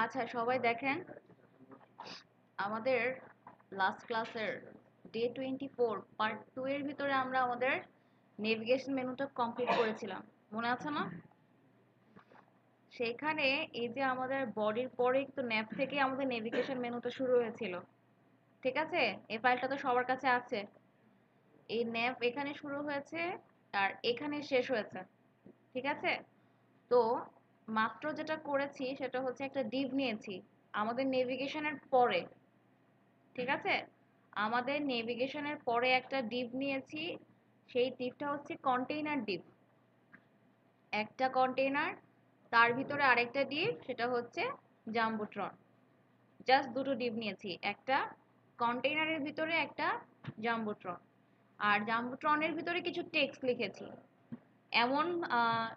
আচ্ছা সবাই দেখেন আমাদের লাস্ট ক্লাসের ডে 24 পার্ট 2 এর ভিতরে আমরা আমাদের নেভিগেশন মেনুটা কমপ্লিট করেছিলাম, মনে আছে না? সেখানে এই যে আমাদের বডির পরে একটু ন্যাপ থেকে আমাদের নেভিগেশন মেনুটা শুরু হয়েছিল, ঠিক আছে? এই ফাইলটা তো সবার কাছে আছে। এই ন্যাপ এখানে শুরু হয়েছে আর এখানে শেষ হয়েছে, ঠিক আছে? তো মাত্র যেটা করেছি সেটা হচ্ছে একটা ডিভ নিয়েছি আমাদের নেভিগেশনের পরে, ঠিক আছে? আমাদের নেভিগেশনের পরে একটা ডিপ নিয়েছি। সেই ডিপটা হচ্ছে কন্টেইনার ডিপ। একটা কন্টেইনার, তার ভিতরে আরেকটা ডিপ, সেটা হচ্ছে জাম্বোট্রন। জাস্ট দুটো ডিপ নিয়েছি, একটা কন্টেইনারের ভিতরে একটা জাম্বোট্রন। আর জাম্বোট্রনের ভিতরে কিছু টেক্সট লিখেছি। এমন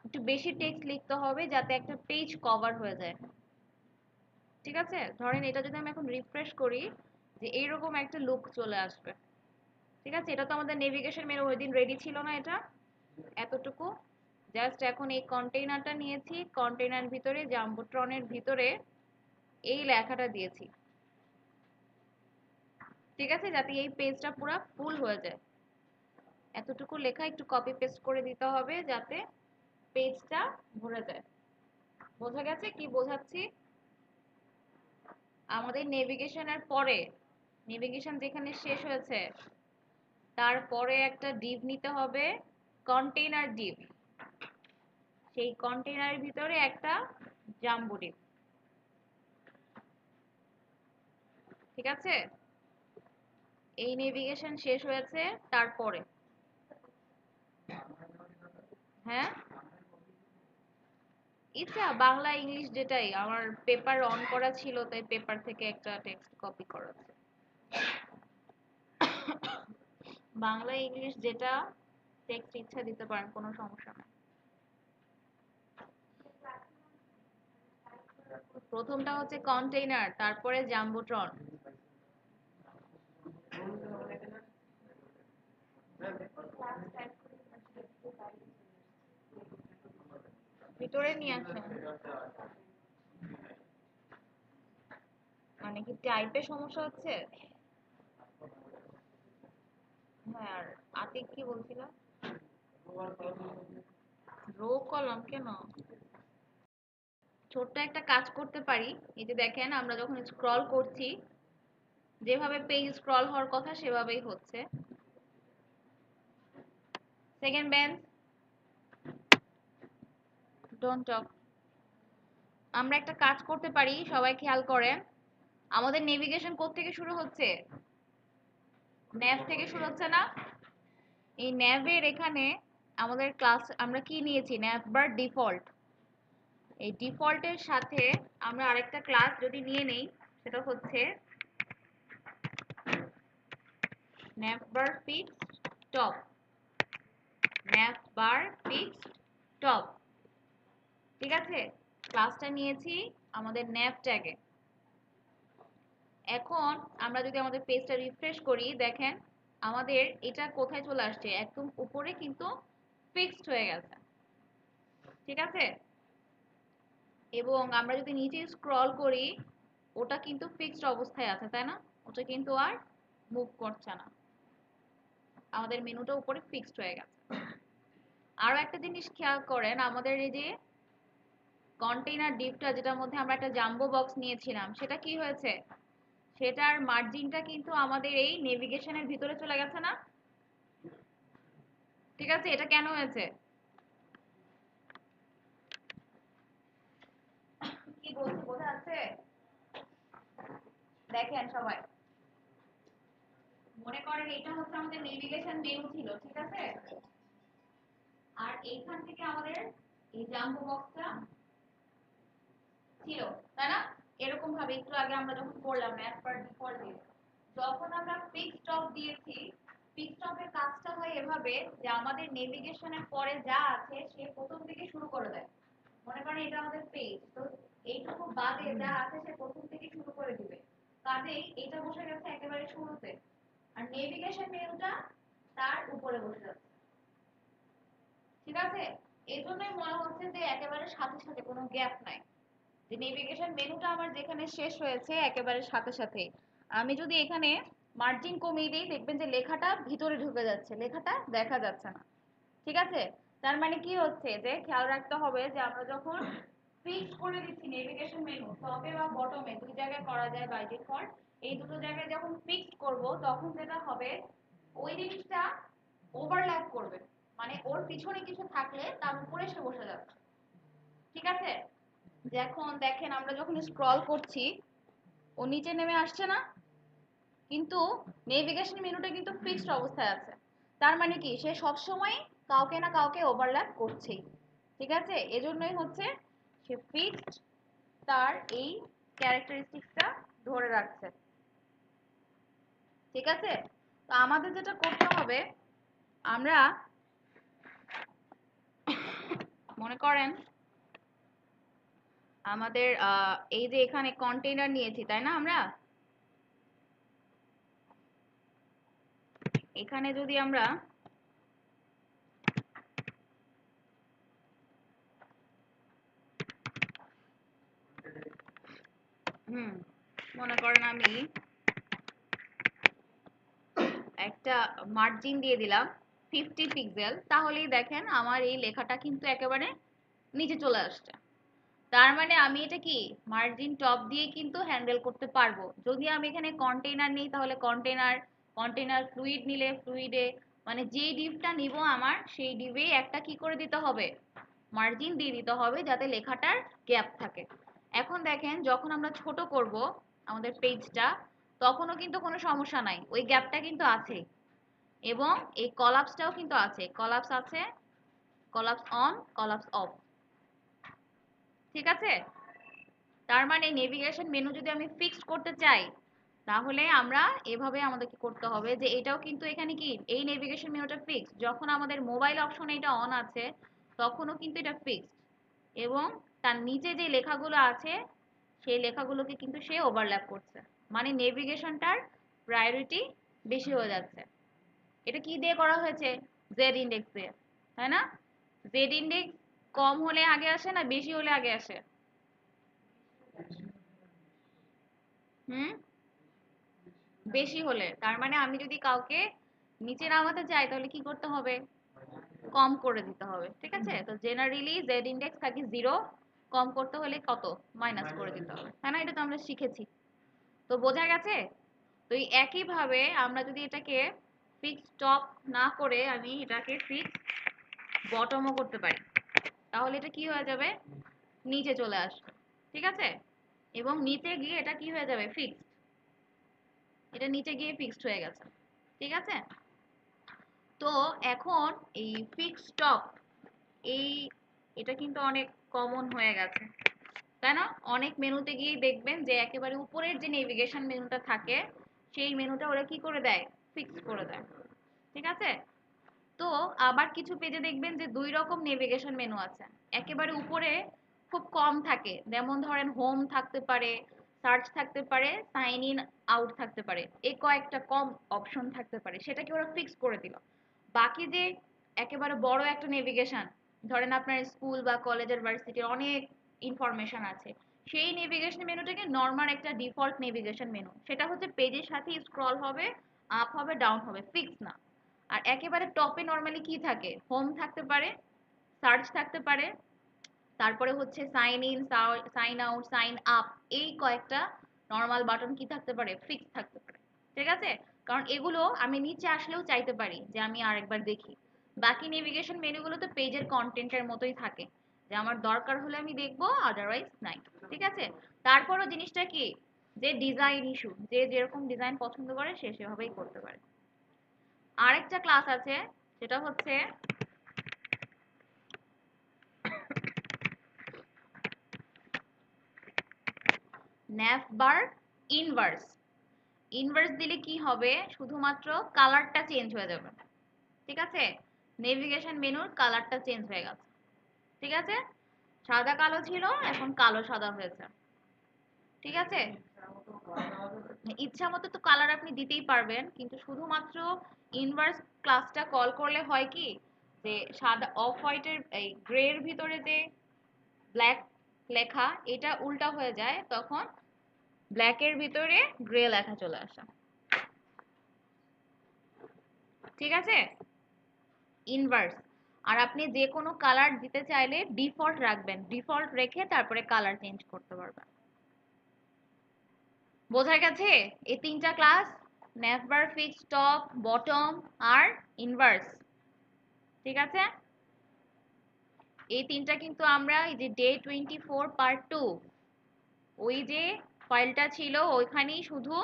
একটু বেশি টেক্সট লিখতে হবে যাতে একটা পেজ কভার হয়ে যায়, ঠিক আছে? ধরেন এটা যদি আমি এখন রিফ্রেশ করি, যে এইরকম একটা লুক চলে আসবে, ঠিক আছে? এটা তো আমাদের নেভিগেশন মেনু ওই দিন রেডি ছিল না, এটা এতটুকু। জাস্ট এখন এই কন্টেইনারটা নিয়েছি, কন্টেইনার ভিতরে জাম্বোট্রনের ভিতরে এই লেখাটা দিয়েছি, ঠিক আছে? যাতে এই পেজটা পুরো ফুল হয়ে যায়। এতটুকু লেখা একটু কপি পেস্ট করে দিতে হবে যাতে পেজটা ভরে যায়। বোঝা গেছে কি বোঝাচ্ছি? আমাদের নেভিগেশনের পরে, নেভিগেশন যেখানে শেষ হয়েছে তারপরে একটা ডিপ নিতে হবে, কন্টেইনার ডিপ। সেই কন্টেইনারের ভিতরে একটা জাম্বো ডিপ, ঠিক আছে? এই নেভিগেশন শেষ হয়েছে তারপরে, হ্যাঁ, ইচ্ছা বাংলা ইংলিশ যেটাই, আমার পেপার অন করা ছিল তাই পেপার থেকে একটা টেক্সট কপি করা আছে। বাংলা ইংলিশ যেটা টেক্সট ইচ্ছা দিতে পারেন, কোনো সমস্যা নেই। প্রথমটা হচ্ছে কন্টেইনার, তারপরে জাম্বোট্রন। ভিতরে নিয়ে আসেন। মানে কি টাইপের সমস্যা হচ্ছে? হ্যাঁ, আর আতিক কি বলছিল? রো কলাম কেন? ছোট্ট একটা কাজ করতে পারি। এই যে দেখেন আমরা যখন স্ক্রল করছি, যেভাবে পেজ স্ক্রল হওয়ার কথা সেভাবেই হচ্ছে। Second bench, don't talk. আমরা একটা কাজ করতে পারি, সবাই খেয়াল করেন। আমাদের নেভিগেশন কোথা থেকে শুরু হচ্ছে? ন্যাভ থেকে শুরু হচ্ছে না? এই ন্যাভের এখানে আমাদের ক্লাস আমরা কি নিয়েছি? ন্যাভ বার ডিফল্ট। এই ডিফল্টের সাথে আমরা আরেকটা ক্লাস যদি নিয়ে নেই, সেটা হচ্ছে ন্যাভবার ফিক্সড টপ। ন্যাভবার ফিক্সড টপ, ঠিক আছে? ক্লাসটা নিয়েছি আমাদের ন্যাভ ট্যাগে। এখন আমরা যদি আমাদের পেজটা রিফ্রেশ করি, দেখেন আমাদের এটা কোথায় চলে আসছে, একদম উপরে কিন্তু ফিক্সড হয়ে গেছে, ঠিক আছে? এবং আমরা যদি নিচে স্ক্রল করি, ওটা কিন্তু ফিক্সড অবস্থায় আছে, তাই না? ওটা কিন্তু আর মুভ করছে না, আমাদের মেনুটা উপরে ফিক্সড হয়ে গেছে। আরো একটা জিনিস খেয়াল করেন, আমাদের এই যে কন্টেইনার ডিপটা, যেটার মধ্যে আমরা একটা জাম্বো বক্স নিয়েছিলাম, সেটা কি হয়েছে? সেটার মার্জিনটা কিন্তু আমাদের এই নেভিগেশনের ভিতরে চলে গেছে না? ঠিক আছে, এটা কেন হয়েছে? কি বলছি বোঝা যাচ্ছে? দেখেন সবাই, মনে করেন এটা হচ্ছে আমাদের নেভিগেশন মেনু ছিল, ঠিক আছে? আর এইখান থেকে আমাদের এই জাম্বো বক্সটা ছিল, তাই না? এরকম ভাবে একটু আগে আমরা যখন করলাম ম্যাথ পার ডিফল্ট দিয়ে, যখন আমরা ফিক্স টপ দিয়েছি, ফিক্স টপের কাজটা হয় এভাবে যে আমাদের নেভিগেশনের পরে যা আছে সে প্রথম থেকে শুরু করে দেয়। মনে করেন এটা আমাদের পেজ, তো এইটুকু বাদে যা আছে সে প্রথম থেকে শুরু করে দিবে। কাজেই এটা বসে গেছে একেবারে শুরুতে, আর নেভিগেশন মেনুটা তার উপরে বসে যাচ্ছে, ঠিক আছে? এই জন্যই মনে হচ্ছে যে একেবারে সাথে সাথে কোনো গ্যাপ নাই, যে নেভিগেশন মেনুটা আমার যেখানে শেষ হয়েছে একেবারে সাথে সাথে আমি যদি এখানে মার্জিন কমিয়ে দিই দেখবেন যে লেখাটা ভিতরে ঢুকে যাচ্ছে, লেখাটা দেখা যাচ্ছে না। ঠিক আছে, তার মানে কি হচ্ছে যে খেয়াল রাখতে হবে যে আমরা যখন ফিক্স করে দিচ্ছি নেভিগেশন মেনু টপে বা বটমে দুই জায়গায় করা যায় বাই ডিফল্ট, এই দুটো জায়গায় যখন ফিক্স করব তখন যেটা হবে ওই জিনিসটা ওভারল্যাপ করবে, মানে ওর পিছনে কিছু থাকলে তার উপরে সে বসে যাচ্ছে। ঠিক আছে, এখন দেখেন আমরা যখন স্ক্রল করছি ও নিচে নেমে আসছে না, কিন্তু নেভিগেশন মেনুটা কিন্তু ফিক্সড অবস্থায় আছে। তার মানে কি সে সব সময় কাউকে না কাউকে ওভারল্যাপ করছেই। ঠিক আছে, এজন্যই হচ্ছে সে ফিক্সড তার এই ক্যারেক্টারিস্টিক্সটা ধরে রাখছে। ঠিক আছে, তো আমাদের যেটা করতে হবে, আমরা মনে করেন আমাদের এই যে এখানে কন্টেইনার নিয়েছি তাই না, আমরা এখানে যদি আমরা মনে করেন আমি একটা মার্জিন দিয়ে দিলাম 50 পিক্সেল, তাহলেই দেখেন আমার এই লেখাটা কিন্তু একেবারে নিচে চলে আসছে। তার মানে আমি এটা কি মার্জিন টপ দিয়ে কিন্তু হ্যান্ডেল করতে পারবো। যদি আমি এখানে কন্টেইনার নিই তাহলে কন্টেইনার ফ্লুইড নিলে ফ্লুইডে, মানে যেই ডিভটা নিব আমার সেই ডিভেই একটা কি করে দিতে হবে, মার্জিন দিয়ে দিতে হবে যাতে লেখাটার গ্যাপ থাকে। এখন দেখেন যখন আমরা ছোট করব আমাদের পেজটা তখনও কিন্তু কোনো সমস্যা নাই, ওই গ্যাপটা কিন্তু আছে। এবং এই কলাপসটাও কিন্তু আছে, কলাপস আছে, কলাপস অন কলাপস অফ। ঠিক আছে, তার মানে নেভিগেশন মেনু যদি আমি ফিক্সড করতে চাই তাহলে আমরা এভাবে আমাদের কি করতে হবে যে এটাও কিন্তু এখানে কি এই নেভিগেশন মেনুটা ফিক্সড, যখন আমাদের মোবাইল অপশনে এটা অন আছে তখনও কিন্তু এটা ফিক্সড। এবং তার নিচে যে লেখাগুলো আছে সেই লেখাগুলোকে কিন্তু সে ওভারল্যাপ করছে, মানে নেভিগেশনটার প্রায়োরিটি বেশি হয়ে যাচ্ছে। এটা কি দিয়ে করা হয়েছে, জেড ইন্ডেক্স দিয়ে, তাই না? জেড ইন্ডেক্স কম হলে আগে আসে না বেশি হলে আগে আসে? হুম, বেশি হলে। তার মানে আমি যদি কাউকে নিচে নামাতে চাই তাহলে কি করতে হবে, কম করে দিতে হবে। ঠিক আছে, তো জেনারেলি জেড ইন্ডেক্স থাকে 0, কম করতে হলে কত, মাইনাস করে দিতে হবে, তাই না? এটা তো আমরা শিখেছি। তো বোঝা গেছে। তো এই একইভাবে আমরা যদি এটাকে ফিক্স টপ না করে আমি এটাকে ফিক্স বটমও করতে পারি, তাহলে এটা কি হয়ে যাবে, নিচে চলে আসবে। ঠিক আছে, এবং নিচে গিয়ে এটা কি হয়ে যাবে, ফিক্সড, এটা নিচে গিয়ে ফিক্সড হয়ে গেছে। ঠিক আছে, তো এখন এই ফিক্স টপ এই এটা কিন্তু অনেক কমন হয়ে গেছে, তাই না? অনেক মেনুতে গিয়ে দেখবেন যে একেবারে উপরের যে নেভিগেশন মেনুটা থাকে সেই মেনুটা ওরা কি করে দেয়, ফিক্স করে দেয়। ঠিক আছে, তো আবার কিছু পেজে দেখবেন যে দুই রকম নেভিগেশন মেনু আছে, একেবারে উপরে খুব কম থাকে, যেমন ধরেন হোম থাকতে পারে, সার্চ থাকতে পারে, সাইন ইন আউট থাকতে পারে, এই কয়েকটা কম অপশন থাকতে পারে, সেটাকে ওরা ফিক্স করে দিল। বাকি যে একেবারে বড় একটা নেভিগেশন, ধরেন আপনার স্কুল বা কলেজের ভার্সিটির অনেক ইনফরমেশন আছে, সেই নেভিগেশন মেনুটাকে নর্মাল একটা ডিফল্ট নেভিগেশন মেনু, সেটা হচ্ছে পেজের সাথে স্ক্রল হবে, আপ হবে, ডাউন হবে, ফিক্স না। আর একেবারে টপে নর্মালি কি থাকে, হোম থাকতে পারে, সার্চ থাকতে পারে, তারপরে হচ্ছে sign in, sign out, sign up, এই কয়েকটা নর্মাল বাটন কি থাকতে পারে, ফিক্স থাকতে পারে। ঠিক আছে, কারণ এগুলো আমি নিচে আসলেও চাইতে পারি যে আমি আরেকবার দেখি। বাকি নেভিগেশন মেনুগুলো তো পেজের কন্টেন্টের মতোই থাকে, যে আমার দরকার হলে আমি দেখবো, আদারওয়াইজ নাই। ঠিক আছে, তারপরও জিনিসটা কি, যে ডিজাইন ইস্যু, যে যেরকম ডিজাইন পছন্দ করে সে সেভাবেই করতে পারে। আরেকটা ক্লাস আছে সেটা হচ্ছে ন্যাভবার ইনভার্স। ইনভার্স দিলে কি হবে, শুধুমাত্র কালারটা চেঞ্জ হয়ে যাবে। ঠিক আছে, নেভিগেশন মেনুর কালারটা চেঞ্জ হয়ে গেছে। ঠিক আছে, সাদা কালো ছিল এখন কালো সাদা হয়েছে। ঠিক আছে, ইচ্ছা মতো তো কালার আপনি দিতেই পারবেন, কিন্তু শুধুমাত্র ইনভার্স ক্লাসটা কল করলে হয় কি, যে সাদা অফ হোয়াইটের এই গ্রে এর ভিতরে যে ব্ল্যাক লেখা এটা উল্টা হয়ে যায়, তখন ব্ল্যাকের ভিতরে গ্রে লেখা চলে আসে। ঠিক আছে, ইনভার্স। আর আপনি যে কোনো কালার দিতে চাইলে ডিফল্ট রাখবেন, ডিফল্ট রেখে তারপরে কালার চেঞ্জ করতে পারবেন। বোঝা গেছে? এই তিনটা class, navbar fixed, top, bottom আর ইনভার্স। ঠিক আছে, এই তিনটা কিন্তু আমরা এই যে ডে 24 পার্ট 2 ওই যে ফাইলটা ছিল ওইখানেই শুধু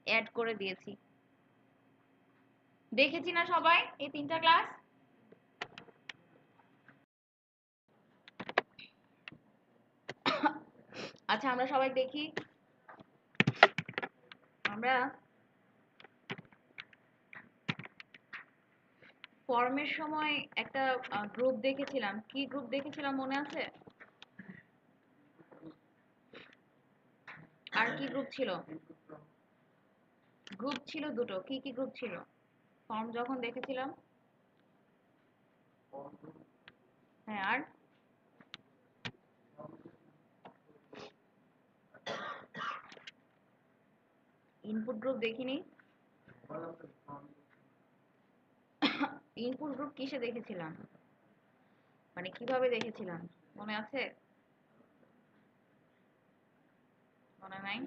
অ্যাড করে দিয়েছি। দেখেছি না সবাই এই তিনটা ক্লাস? আচ্ছা আমরা সবাই দেখি, আমরা ফর্মের সময় একটা গ্রুপ দেখেছিলাম। কি গ্রুপ দেখেছিলাম মনে আছে? আর কি গ্রুপ ছিল? গ্রুপ ছিল দুটো, কি কি গ্রুপ ছিল ফর্ম যখন দেখেছিলাম? হ্যাঁ, আর ইনপুট গ্রুপ দেখিনি। ইনপুট গ্রুপ কিসে দেখেছিলাম, মানে কিভাবে দেখেছিলাম মনে আছে? মনে নাই?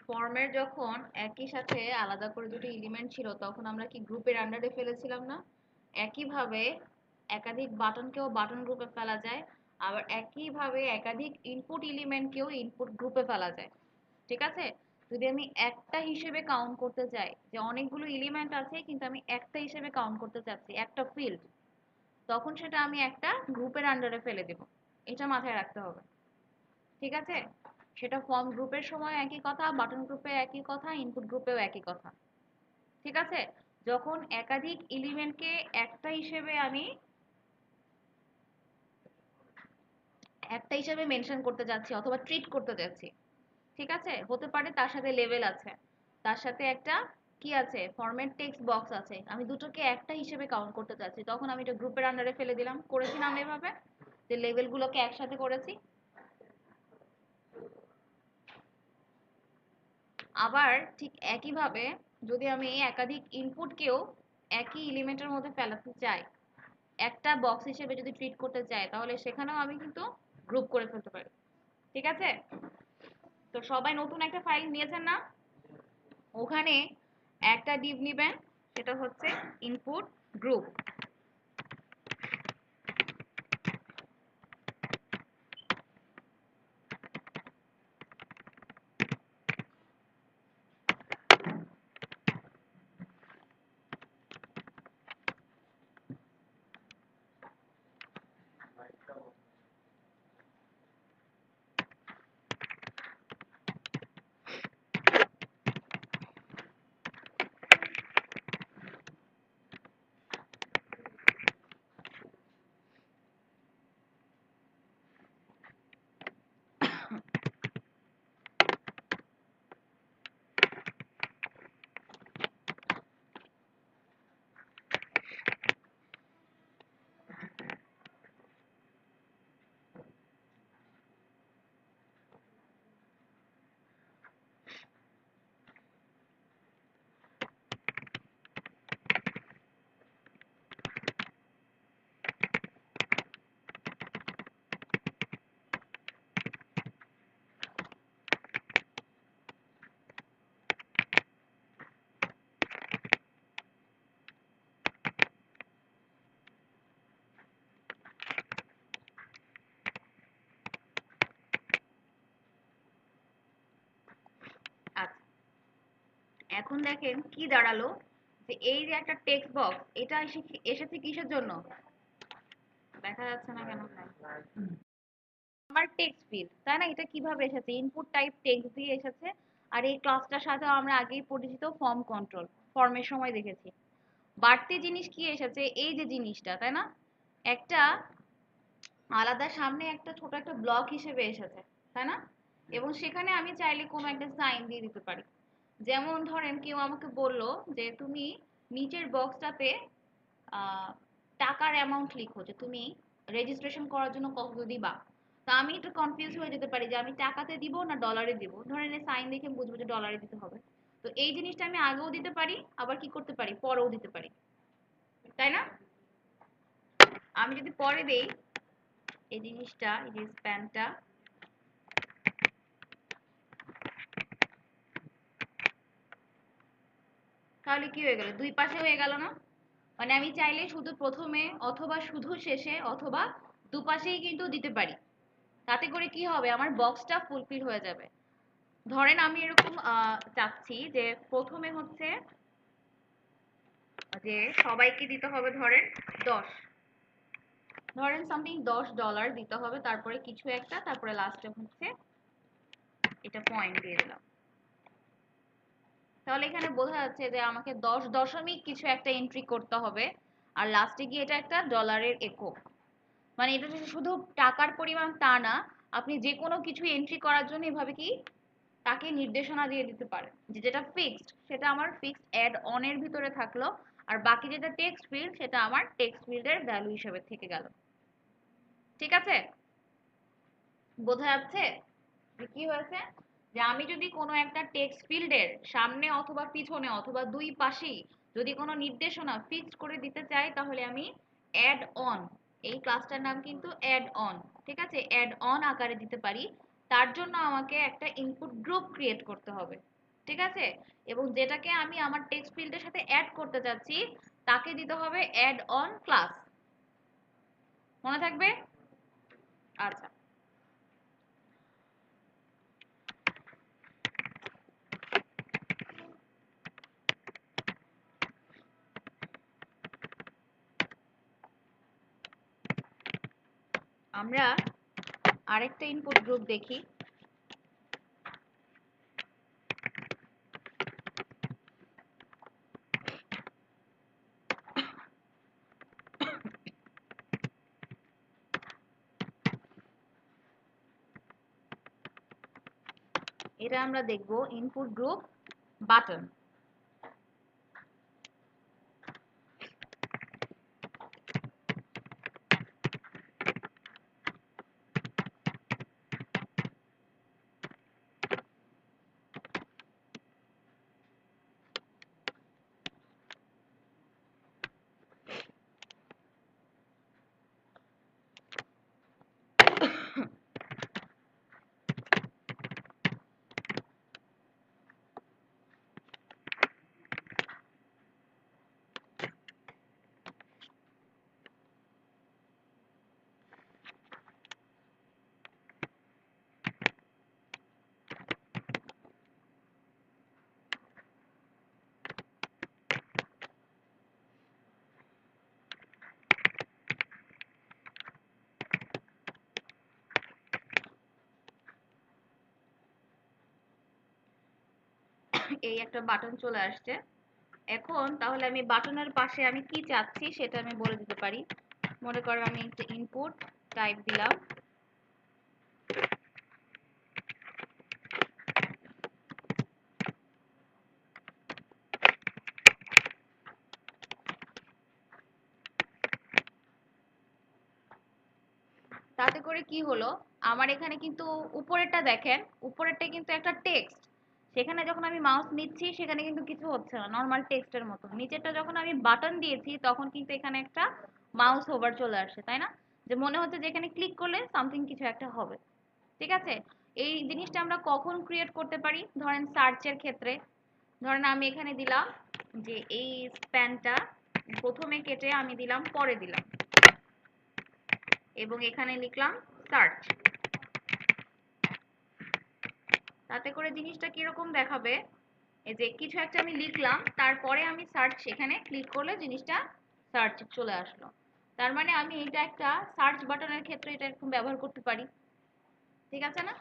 ফর্মের যখন একই সাথে আলাদা করে দুটো এলিমেন্ট ছিল তখন আমরা কি গ্রুপের আন্ডারে ফেলেছিলাম না? একইভাবে একাধিক বাটনকেও বাটন গ্রুপে ফেলা যায়, আবার একইভাবে একাধিক ইনপুট এলিমেন্টকেও ইনপুট গ্রুপে ফেলা যায়। ঠিক আছে, যদি আমি একটা হিসেবে কাউন্ট করতে চাই যে অনেকগুলো এলিমেন্ট আছে কিন্তু আমি একটা হিসেবে কাউন্ট করতে চাচ্ছি একটা ফিল্ড, তখন সেটা আমি একটা গ্রুপের আন্ডারে ফেলে দেব। এটা মাথায় রাখতে হবে। ঠিক আছে, সেটা ফর্ম গ্রুপের সময় একই কথা, বাটন গ্রুপে একই কথা, ইনপুট গ্রুপেও একই কথা। ঠিক আছে, যখন একাধিক এলিমেন্টকে একটা হিসেবে মেনশন করতে যাচ্ছি অথবা ট্রিট করতে যাচ্ছি, ঠিক আছে, হতে পারে তার সাথে লেভেল আছে, তার সাথে একটা কি আছে, ফরম্যাট টেক্সট বক্স আছে, আমি দুটোকে একটা হিসেবে কাউন্ট করতে চাচ্ছি, তখন আমি এটা গ্রুপের আন্ডারে ফেলে দিলাম। করেছি না আমরা এভাবে, যে লেভেলগুলোকে একসাথে করেছি? আবার ঠিক একইভাবে যদি আমি একাধিক ইনপুটকেও একই এলিমেন্টের মধ্যে ফেলাতে চাই, একটা বক্স হিসেবে যদি ট্রিট করতে চাই, তাহলে সেখানেও আমি কিন্তু গ্রুপ করে ফেলতে পারি। ঠিক আছে, তো সবাই নতুন একটা ফাইল নিয়েছেন না? ওখানে একটা ডিভ নিবেন, সেটা হচ্ছে ইনপুট গ্রুপ। আচ্ছা, এখন দেখেন কি দাঁড়ালো, যে এই যে একটা টেক্সট বক্স, এটা এসেছে কিসের জন্য? দেখা যাচ্ছে না কেন? আমার টেক্সট ফিল্ড, তাই না? এটা কিভাবে এসেছে? ইনপুট টাইপ টেক্সট দিয়ে এসেছে। আর এই ক্লাসটার সাথে আমরা আগেই পরিচিত ফর্ম কন্ট্রোল, ফর্মের সময় দেখেছি। বাড়তি জিনিস কি এসেছে? এই যে জিনিসটা, তাই না? একটা আলাদা সামনে একটা ছোট একটা ব্লক হিসেবে এসেছে, তাই না? এবং সেখানে আমি চাইলে কোনো একটা সাইন দিয়ে দিতে পারি। যেমন ধরেন কেউ আমাকে বলল যে তুমি নিচের বক্সটাতে আহ, টাকা টাকার অ্যামাউন্ট লিখো যে তুমি রেজিস্ট্রেশন করার জন্য কত দিবা। তা আমি একটু কনফিউজ হয়ে যেতে পারি যে আমি টাকাতে দিব না ডলারে দিব। ধরেন এই সাইন দেখে বুঝবো যে ডলারে দিতে হবে। তো এই জিনিসটা আমি আগেও দিতে পারি, আবার কি করতে পারি, পরেও দিতে পারি, তাই না? আমি যদি পরে দেই এই জিনিসটা, এই যে স্প্যানটা, তাহলে কি হয়ে গেল, দুই পাশে হয়ে গেল না? মানে আমি চাইলে শুধু প্রথমে অথবা শুধু শেষে অথবা দুপাশেই কিন্তু দিতে পারি। তাতে করে কি হবে, আমার বক্সটা ফুলফিল হয়ে যাবে। ধরেন আমি এরকম চাচ্ছি যে প্রথমে হচ্ছে যে সবাইকে দিতে হবে ধরেন 10, ধরেন সামথিং $10 দিতে হবে, তারপরে কিছু একটা, তারপরে লাস্টে হচ্ছে এটা পয়েন্ট দিয়ে দিলাম। তাহলে এখানে বোঝা যাচ্ছে যে আমাকে 10 দশমিক কিছু একটা এন্ট্রি করতে হবে, আর লাস্টে গিয়ে এটা একটা ডলারের একক। মানে এটা যে শুধু টাকার পরিমাণ তা না, আপনি যে কোনো কিছু এন্ট্রি করার জন্য এভাবে কি তাকে নির্দেশনা দিয়ে দিতে পারেন যে যেটা ফিক্সড সেটা আমার ফিক্সড অ্যাড অন এর ভিতরে থাকলো, আর বাকি যেটা টেক্সট ফিল্ড সেটা আমার টেক্সট ফিল্ডের ভ্যালু হিসেবে থেকে গেল। ঠিক আছে, বোঝা যাচ্ছে যে কি হয়েছে, যে আমি যদি কোনো একটা টেক্সট ফিল্ডের সামনে অথবা পিছনে অথবা দুই পাশেই যদি কোনো নির্দেশনা ফিক্সড করে দিতে চাই, তাহলে আমি অ্যাড অন, এই ক্লাসটার নাম কিন্তু অ্যাড অন, ঠিক আছে, অ্যাড অন আকারে দিতে পারি। তার জন্য আমাকে একটা ইনপুট গ্রুপ ক্রিয়েট করতে হবে, ঠিক আছে, এবং যেটাকে আমি আমার টেক্সট ফিল্ডের সাথে অ্যাড করতে চাচ্ছি তাকে দিতে হবে অ্যাড অন ক্লাস। মনে থাকবে? আচ্ছা, আমরা আরেকটা ইনপুট গ্রুপ দেখি। এটা আমরা দেখব ইনপুট গ্রুপ বাটন। এই একটা বাটন চলে আসছে। এখন তাহলে আমি বাটনের পাশে আমি কি চাচ্ছি সেটা আমি বলে দিতে পারি। মনে করো আমি একটা ইনপুট টাইপ দিলাম, তাতে করে কি হলো, আমার এখানে কিন্তু উপরেরটা দেখেন, উপরেরটা কিন্তু একটা টেক্সট, সেখানে যখন আমি মাউস নিচ্ছি সেখানে কিন্তু কিছু হচ্ছে না, নর্মাল টেক্সটের মতো। নিচেরটা যখন আমি বাটন দিয়েছি তখন কিন্তু এখানে একটা মাউস হোভার চলে আসে, তাই না, যে মনে হচ্ছে যে এখানে ক্লিক করলে সামথিং কিছু একটা হবে। ঠিক আছে, এই জিনিসটা আমরা কখন ক্রিয়েট করতে পারি, ধরেন সার্চের ক্ষেত্রে। ধরেন আমি এখানে দিলাম যে এই স্প্যানটা প্রথমে কেটে আমি দিলাম পরে দিলাম, এবং এখানে লিখলাম সার্চ। তাতে করে জিনিসটা কিরকম দেখাবে, এই যে কিছু একটা আমি লিখলাম তারপরে আমি সার্চ এখানে ক্লিক করলে জিনিসটা সার্চ চলে আসলো। তার মানে আমি এটা একটা সার্চ বাটনের ক্ষেত্রে এটা এরকম ব্যবহার করতে পারি। ঠিক আছে না?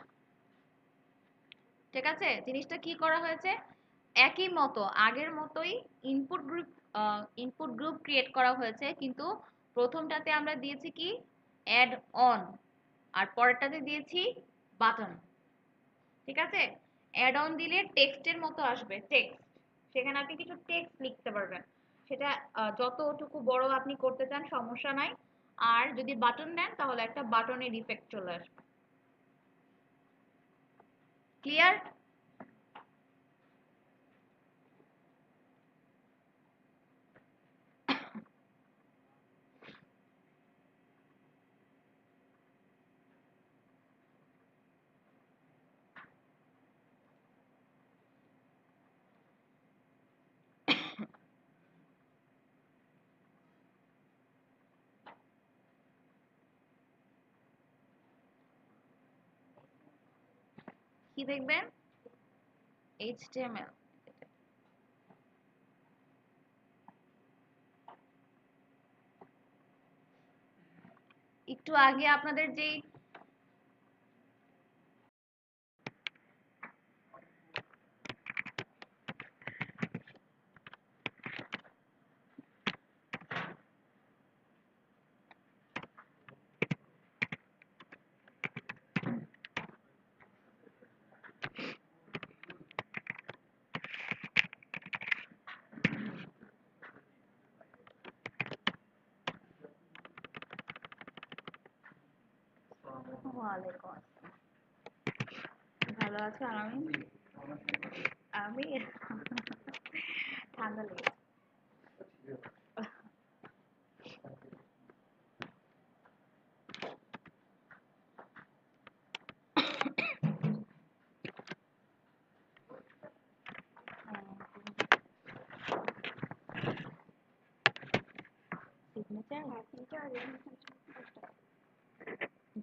ঠিক আছে, জিনিসটা কি করা হয়েছে, একই মতো আগের মতোই input group, input group create করা হয়েছে, কিন্তু প্রথমটাতে আমরা দিয়েছি কি অ্যাড অন, আর পরেরটাতে দিয়েছি বাটন। ঠিক আছে, অ্যাড অন দিলে টেক্সটের মতো আসবে, টেক্সট, সেখানে আপনি কিছু টেক্সট লিখতে পারবেন। সেটা যতটুকু বড় আপনি করতে চান সমস্যা নাই। আর যদি বাটন দেন তাহলে একটা বাটনের ইফেক্ট চলে আসবে। ক্লিয়ার? কি দেখবেন? HTML। একটু আগে আপনাদের যেই ওয়ালাইকুম আসসালাম। ভালো আছে আলামিন? আমি ঠান্ডা লেগেছে। সিগনেচার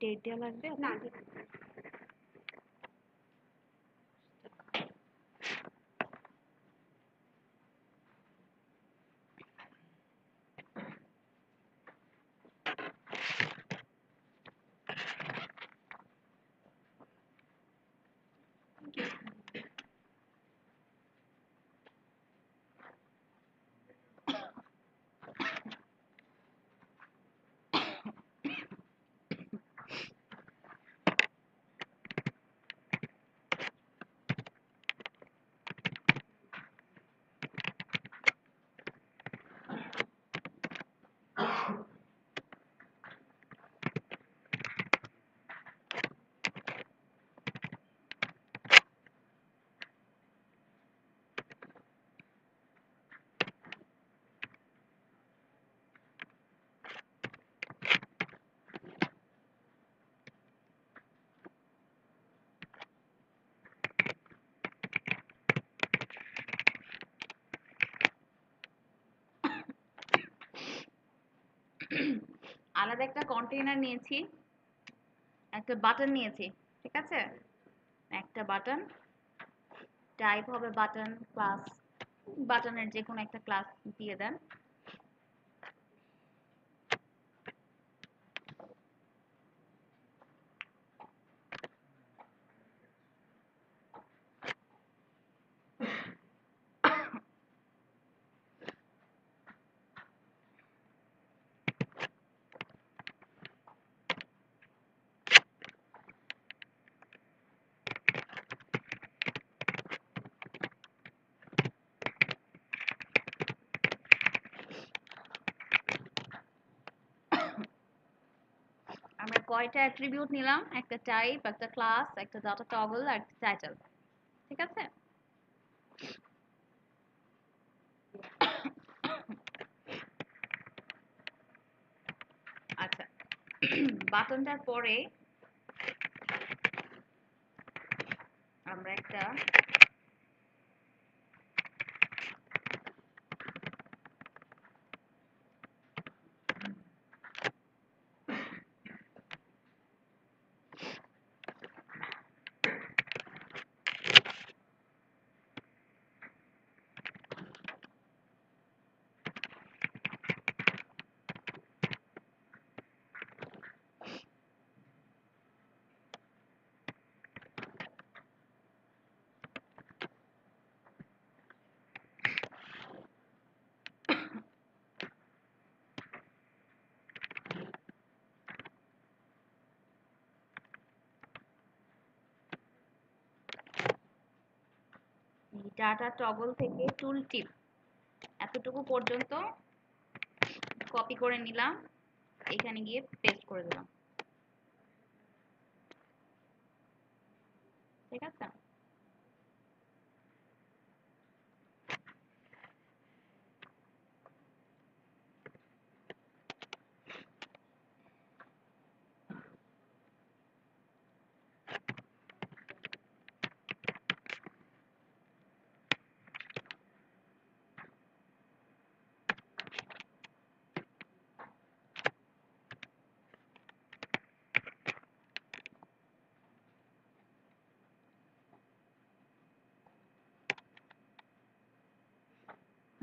ডেট দেওয়া লাগবে না? আলাদা একটা কন্টেইনার নিয়েছি, একটা বাটন নিয়েছি, ঠিক আছে? একটা বাটন, টাইপ হবে বাটন, ক্লাস বাটনের যে কোনো একটা ক্লাস দিয়ে দেন। আমরা কয়টা অ্যাট্রিবিউট নিলাম? একটা টাইপ, একটা ক্লাস, একটা ডাটা টগল আর একটা টাইটেল, ঠিক আছে? আচ্ছা, বাটনটার পরে আমরা একটা ডাটা টগল থেকে টুল টিপ, এতটুকু পর্যন্ত কপি করে নিলাম, এখানে গিয়ে পেস্ট করে দিলাম। ঠিক আছে?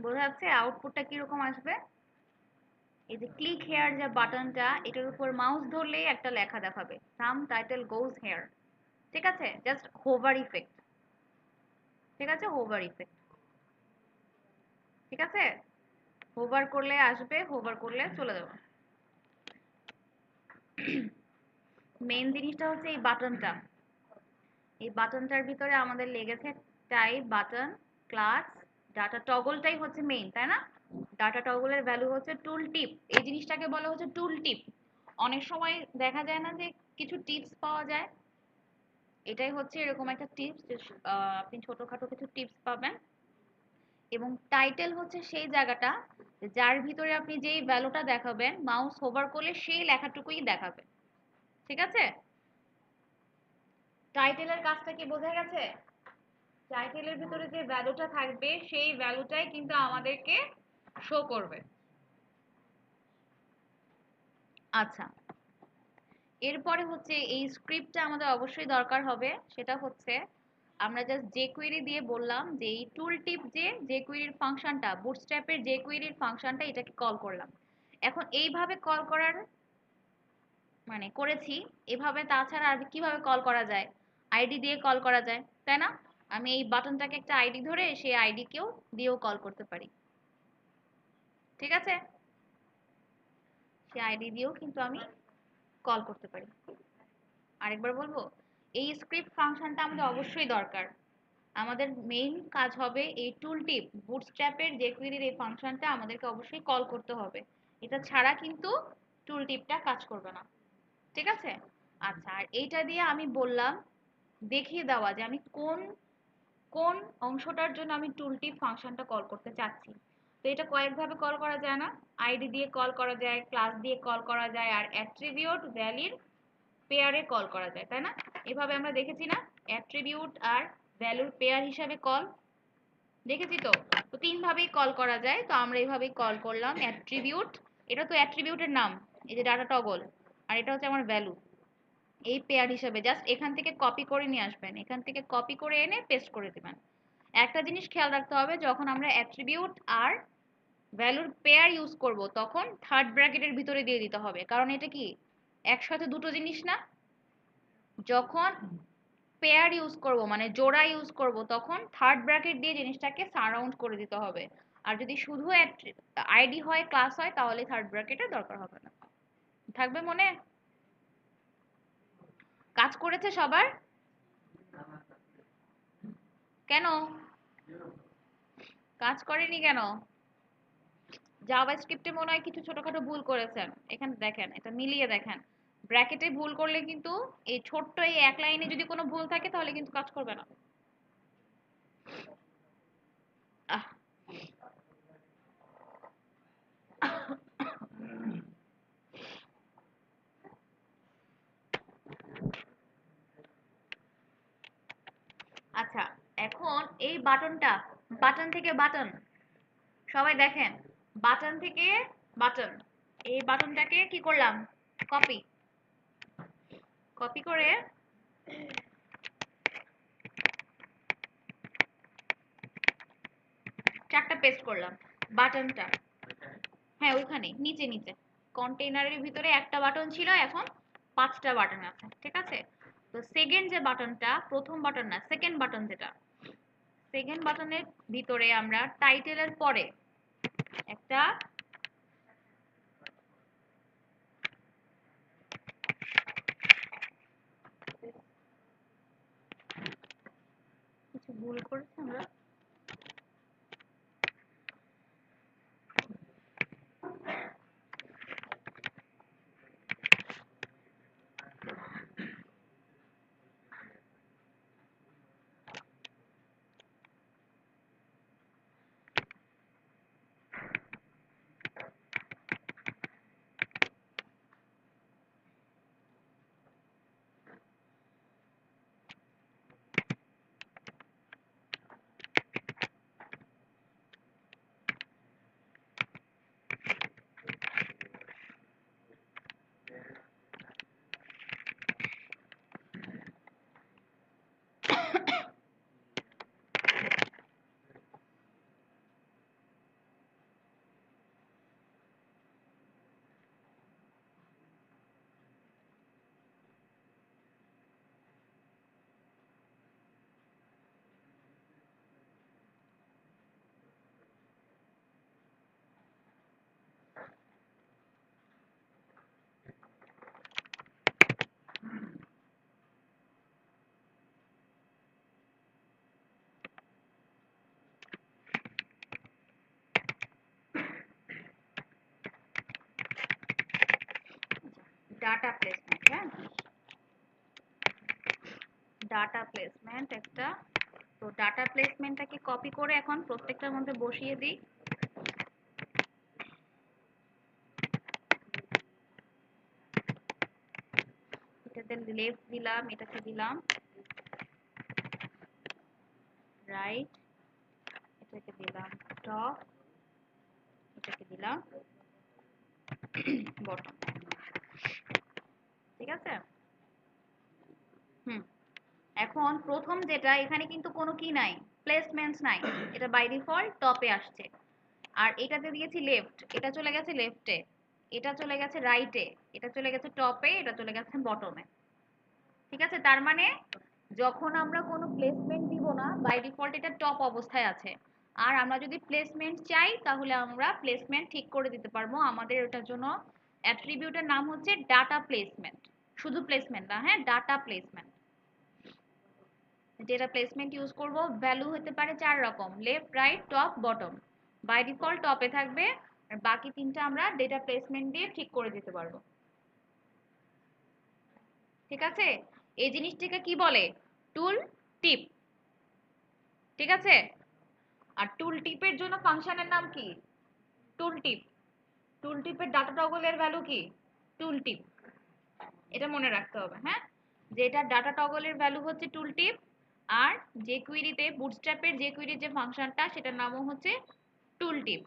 বোঝা যাচ্ছে আউটপুটটা কিরকম আসবে? এই যে ক্লিক হেয়ার যে বাটনটা, এটার উপর মাউস ধরলেই একটা লেখা দেখাবে, সাম টাইটেল গোজ হেয়ার। ঠিক আছে? Just hover effect. ঠিক আছে? Hover effect. ঠিক আছে? হোভার করলে আসবে, হোভার করলে চলে যাবে। মেইন জিনিসটা হচ্ছে এই বাটনটা। এই বাটনটার ভিতরে আমাদের লেগেছে টাইপ বাটন ক্লাস ডাটা টগলটাই হচ্ছে মেইন, তাই না? ডাটা টগলের ভ্যালু হচ্ছে টুল টিপ। এই জিনিসটাকে বলা হচ্ছে টুল টিপ। অনেক সময় দেখা যায় না যে কিছু টিপস পাওয়া যায়, এটাই হচ্ছে এরকম একটা টিপস যে আপনি ছোটখাটো কিছু টিপস পাবেন। এবং টাইটেল হচ্ছে সেই জায়গাটা যার ভিতরে আপনি যেই ভ্যালুটা দেখাবেন মাউস হোভার করলে সেই লেখাটুকুই দেখাবে। ঠিক আছে? টাইটেলের কাজটা কি বোঝা গেছে? টাইটেলের ভিতরে যে ভ্যালুটা থাকবে সেই ভ্যালুটাই কিন্তু আমাদেরকে শো করবে। আচ্ছা, এরপরে হচ্ছে এই স্ক্রিপ্টটা আমাদের অবশ্যই দরকার হবে। সেটা হচ্ছে আমরা জাস্ট jQuery দিয়ে বললাম যে এই টুল টিপ যে jQuery ফাংশনটা, বুটস্ট্র্যাপের jQuery ফাংশনটা, এটাকে কল করলাম। এখন এইভাবে কল করার মানে করেছি এভাবে, তাছাড়া আর কিভাবে কল করা যায়? আইডি দিয়ে কল করা যায়, তাই না? আমি এই বাটনটাকে একটা আইডি ধরে সেই আইডিকেও দিয়েও কল করতে পারি। ঠিক আছে? সেই আইডি দিয়েও কিন্তু আমি কল করতে পারি। আরেকবার বলবো, এই স্ক্রিপ্ট ফাংশনটা আমাদের অবশ্যই দরকার। আমাদের মেইন কাজ হবে এই টুল টিপ বুটস্ট্র্যাপের jQuery এই ফাংশনটা আমাদেরকে অবশ্যই কল করতে হবে। এটা ছাড়া কিন্তু টুল টিপটা কাজ করবে না। ঠিক আছে? আচ্ছা, আর এইটা দিয়ে আমি বললাম দেখিয়ে দেওয়া যে আমি কোন কোন অংশটার জন্য আমি টুল টিপ ফাংশনটা কল করতে চাচ্ছি। তো এটা কয়েকভাবে কল করা যায় না? আইডি দিয়ে কল করা যায়, ক্লাস দিয়ে কল করা যায়, আর অ্যাট্রিবিউট ভ্যালির পেয়ারে কল করা যায়, তাই না? এভাবে আমরা দেখেছি না? অ্যাট্রিবিউট আর ভ্যালুর পেয়ার হিসাবে কল দেখেছি তো। তো তিন ভাবেই কল করা যায়, তো আমরা এইভাবেই কল করলাম অ্যাট্রিবিউট। এটা তো অ্যাট্রিবিউটের নাম, এই যে ডাটা টগল, আর এটা হচ্ছে আমার ভ্যালু। এই পেয়ার হিসাবে জাস্ট এখান থেকে কপি করে নিয়ে আসবেন, এখান থেকে কপি করে এনে পেস্ট করে দিবেন। একটা জিনিস খেয়াল রাখতে হবে, যখন আমরা অ্যাট্রিবিউট আর ভ্যালুর পেয়ার ইউজ করব তখন থার্ড ব্র্যাকেটের ভিতরে দিয়ে দিতে হবে, কারণ এটা কি একসাথে দুটো জিনিস না? যখন পেয়ার ইউজ করব মানে জোড়া ইউজ করব তখন থার্ড ব্র্যাকেট দিয়ে জিনিসটাকে সারাউন্ড করে দিতে হবে। আর যদি শুধু আইডি হয়, ক্লাস হয়, তাহলে থার্ড ব্র্যাকেটের দরকার হবে না। থাকবে মনে? কাজ করেছে সবার? কেন কাজ করেনি কেন? জাভাস্ক্রিপ্টে মনে হয় কিছু ছোটখাটো ভুল করেছেন। এখানে দেখেন, এটা মিলিয়ে দেখেন। ব্র্যাকেটে ভুল করলে কিন্তু এই ছোট্ট এই এক লাইনে যদি কোনো ভুল থাকে তাহলে কিন্তু কাজ করবে না। আহ আচ্ছা, এখন এই বাটনটা, বাটন থেকে বাটন, সবাই দেখেন, বাটন থেকে বাটন, এই বাটনটাকে কি করলাম? কপি, কপি করে চারটা পেস্ট করলাম বাটনটা। হ্যাঁ, ওইখানে নিচে নিচে কন্টেইনারের ভিতরে একটা বাটন ছিল, এখন পাঁচটা বাটন আছে। ঠিক আছে? তো সেকেন্ড যে বাটনটা, প্রথম বাটন না, সেকেন্ড বাটন যেটা, সেকেন্ড বাটনের ভিতরে আমরা টাইটেলের পরে একটা কিছু ভুল করেছি আমরা। ডাটা প্লেসমেন্ট, হ্যাঁ ডাটা প্লেসমেন্ট একটা। তো ডাটা প্লেসমেন্টটাকে কপি করে এখন প্রত্যেকটার মধ্যে বসিয়ে দিই। এটাতে লেফট দিলাম, এটাকে দিলাম রাইট, এটাকে দিলাম টপ, এটাকে দিলাম বটম। ঠিক আছে। হুম, এখন প্রথম যেটা, এখানে কিন্তু কোনো কি নাই, প্লেসমেন্টস নাই, এটা বাই ডিফল্ট টপে আসছে। আর এটাতে দিয়েছি লেফট, এটা চলে গেছে লেফটে, এটা চলে গেছে রাইটে, এটা চলে গেছে টপে, এটা চলে গেছে বটমে। ঠিক আছে, তার মানে যখন আমরা কোনো প্লেসমেন্ট দিব না, বাই ডিফল্ট এটা টপ অবস্থায় আছে। আর আমরা যদি প্লেসমেন্ট চাই তাহলে আমরা প্লেসমেন্ট ঠিক করে দিতে পারবো। আমাদের ওটার জন্য অ্যাট্রিবিউটের নাম হচ্ছে ডাটা প্লেসমেন্ট। শুধু প্লেসমেন্ট না, হ্যাঁ ডাটা প্লেসমেন্ট। যেটা প্লেসমেন্ট ইউজ করব, ভ্যালু হতে পারে 4 রকম, left right top bottom. By default টপে থাকবে, আর বাকি তিনটা আমরা ডেটা প্লেসমেন্ট দিয়ে ঠিক করে দিতে পারবো। ঠিক আছে, এই জিনিসটাকে কি বলে, টুল টিপ। ঠিক আছে, আর টুল টিপের জন্য ফাংশনের নাম কি, টুল টিপ। টুল টিপের ডাটা টগলের ভ্যালু কি, টুল টিপ। এটা মনে রাখতে হবে, হ্যাঁ যে এটা ডাটা টগলের ভ্যালু হচ্ছে টুল টিপ। আর যে কুইরিতে বুটস্ট্র্যাপের যে কুইরির যে ফাংশনটা, সেটার নামও হচ্ছে টুল টিপ।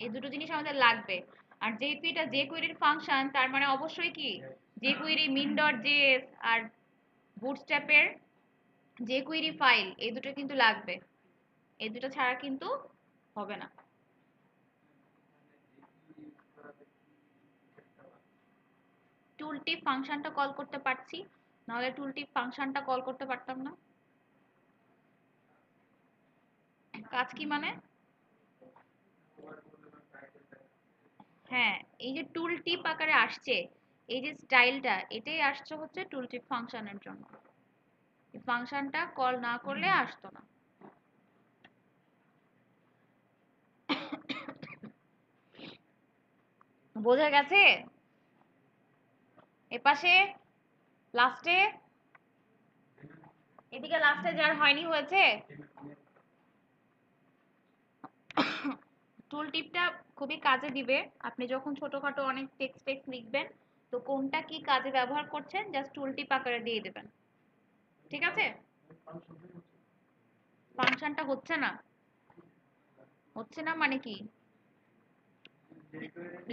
এই দুটো জিনিস আমাদের লাগবে। আর যেহেতু এটা যে কুইরির ফাংশন, তার মানে অবশ্যই কি, যে কুইরি মিন ডট জেএস আর বুটস্ট্র্যাপের যে কুইরি ফাইল, এই দুটো কিন্তু লাগবে। এই দুটো ছাড়া কিন্তু হবে না। টুলটিপ ফাংশনটা কল করতে পারছি, নাহলে টুলটিপ ফাংশনটা কল করতে পারতাম না। কাজ কি মানে, হ্যাঁ এই যে টুল টিপ আকারে আসছে, এই যে স্টাইলটা, এটাই আসছে হচ্ছে টুল টিপ ফাংশনের জন্য। এই ফাংশনটা কল না করলে আসতো না। বোঝা গেছে? এপাশে লাস্টে, এদিকে লাস্টে যার হয়নি হয়েছে। টুল টিপটা খুবই কাজে দিবে আপনি যখন ছোটখাটো অনেক টেক্সট টেক্সট লিখবেন। তো কোনটা কি কাজে ব্যবহার করছেন, জাস্ট টুল টিপ আকারে দিয়ে দেবেন। ঠিক আছে, ফাংশনটা হচ্ছে না, হচ্ছে না মানে কি,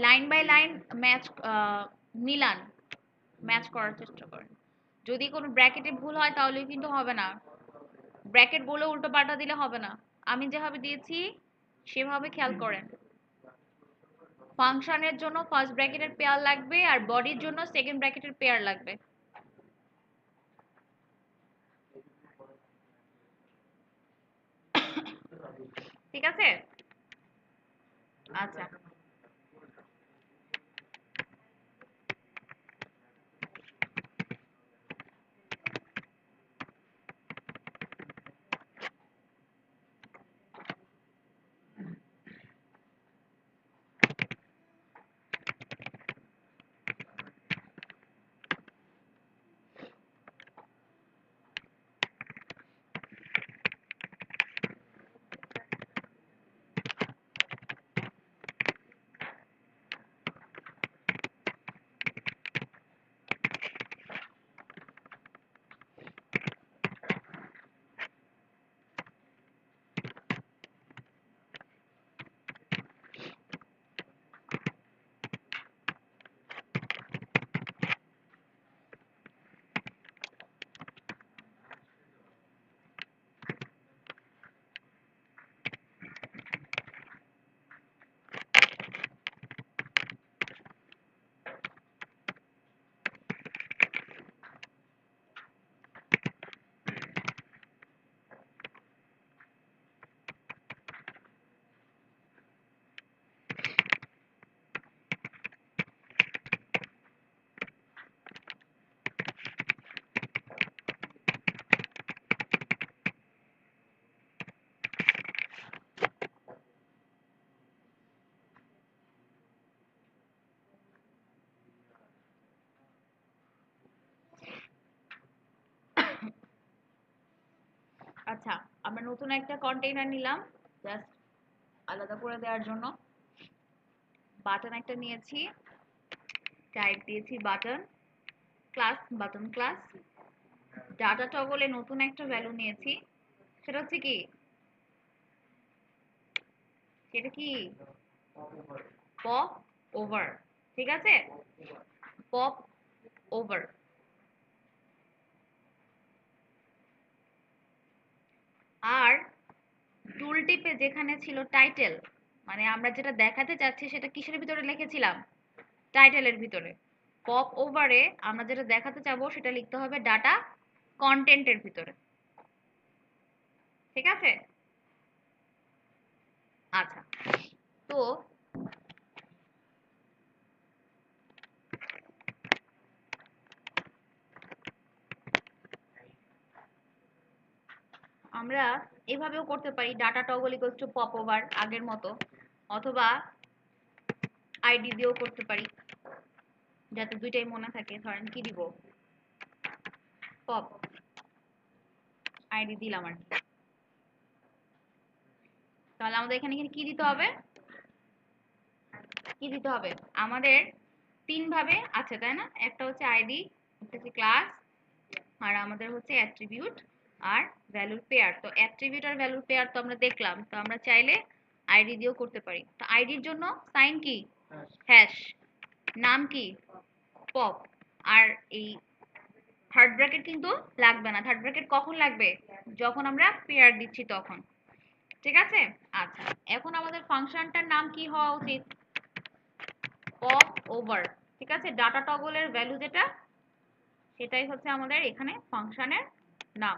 লাইন বাই লাইন ম্যাচ, মিলান, ম্যাচ করার চেষ্টা করেন। যদি কোনো ব্র্যাকেটে ভুল হয় তাহলে কিন্তু হবে না, ব্র্যাকেট বলে উল্টো পাল্টা দিলে হবে না। আমি যেভাবে দিয়েছি সেভাবে খেয়াল করেন। ফাংশনের জন্য ফার্স্ট ব্র্যাকেটের পেয়ার লাগবে, আর বডির জন্য সেকেন্ড ব্র্যাকেটের পেয়ার লাগবে। ঠিক আছে, আচ্ছা। আচ্ছা, আমরা নতুন একটা কন্টেইনার নিলাম জাস্ট আলাদা করে দেওয়ার জন্য। বাটন একটা নিয়েছি, টাইপ দিয়েছি button class, button class. Data টগলে নতুন একটা ভ্যালু নিয়েছি, সেটা হচ্ছে কি, সেটা কি পপ ওভার। ঠিক আছে, পপ ওভার। আর টুল টিপে যেখানে ছিল টাইটেল, মানে আমরা যেটা দেখাতে চাচ্ছি সেটা কিসের ভিতরে লিখেছিলাম, টাইটেলের ভিতরে। পপ ওভারে আমরা যেটা দেখাতে চাবো সেটা লিখতে হবে ডাটা কন্টেন্টের ভিতরে। ঠিক আছে, আচ্ছা। তো আমরা এভাবেও করতে পারি, data toggle equals to pop over আগের মতো, অথবা আইডি দিয়েও করতে পারি, যাতে দুইটাই মনে থাকে। ধরেন কি দিব, পপ আইডি দিলাম আর কি। তাহলে আমাদের এখানে কি দিতে হবে, কি দিতে হবে আমাদের তিন ভাবে আছে তাই না, একটা হচ্ছে আইডি, একটা হচ্ছে ক্লাস, আর আমাদের হচ্ছে অ্যাট্রিবিউট আর ভ্যালুর পেয়ার। তো অ্যাট্রিবিউট আর ভ্যালুর পেয়ার তো আমরা দেখলাম, তো আমরা চাইলে আইডি দিয়েও করতে পারি। তো আইডির জন্য সাইন কি, হ্যাশ, নাম কি, পপ। আর এই থার্ড ব্র্যাকেট কিন্তু লাগবে না, থার্ড ব্র্যাকেট কখন লাগবে, যখন আমরা পেয়ার দিচ্ছি তখন। ঠিক আছে, আচ্ছা। এখন আমাদের ফাংশনটার নাম কি হওয়া উচিত, পপ ওভার। ঠিক আছে, ডাটা টগলের ভ্যালু যেটা, সেটাই হচ্ছে আমাদের এখানে ফাংশনের নাম।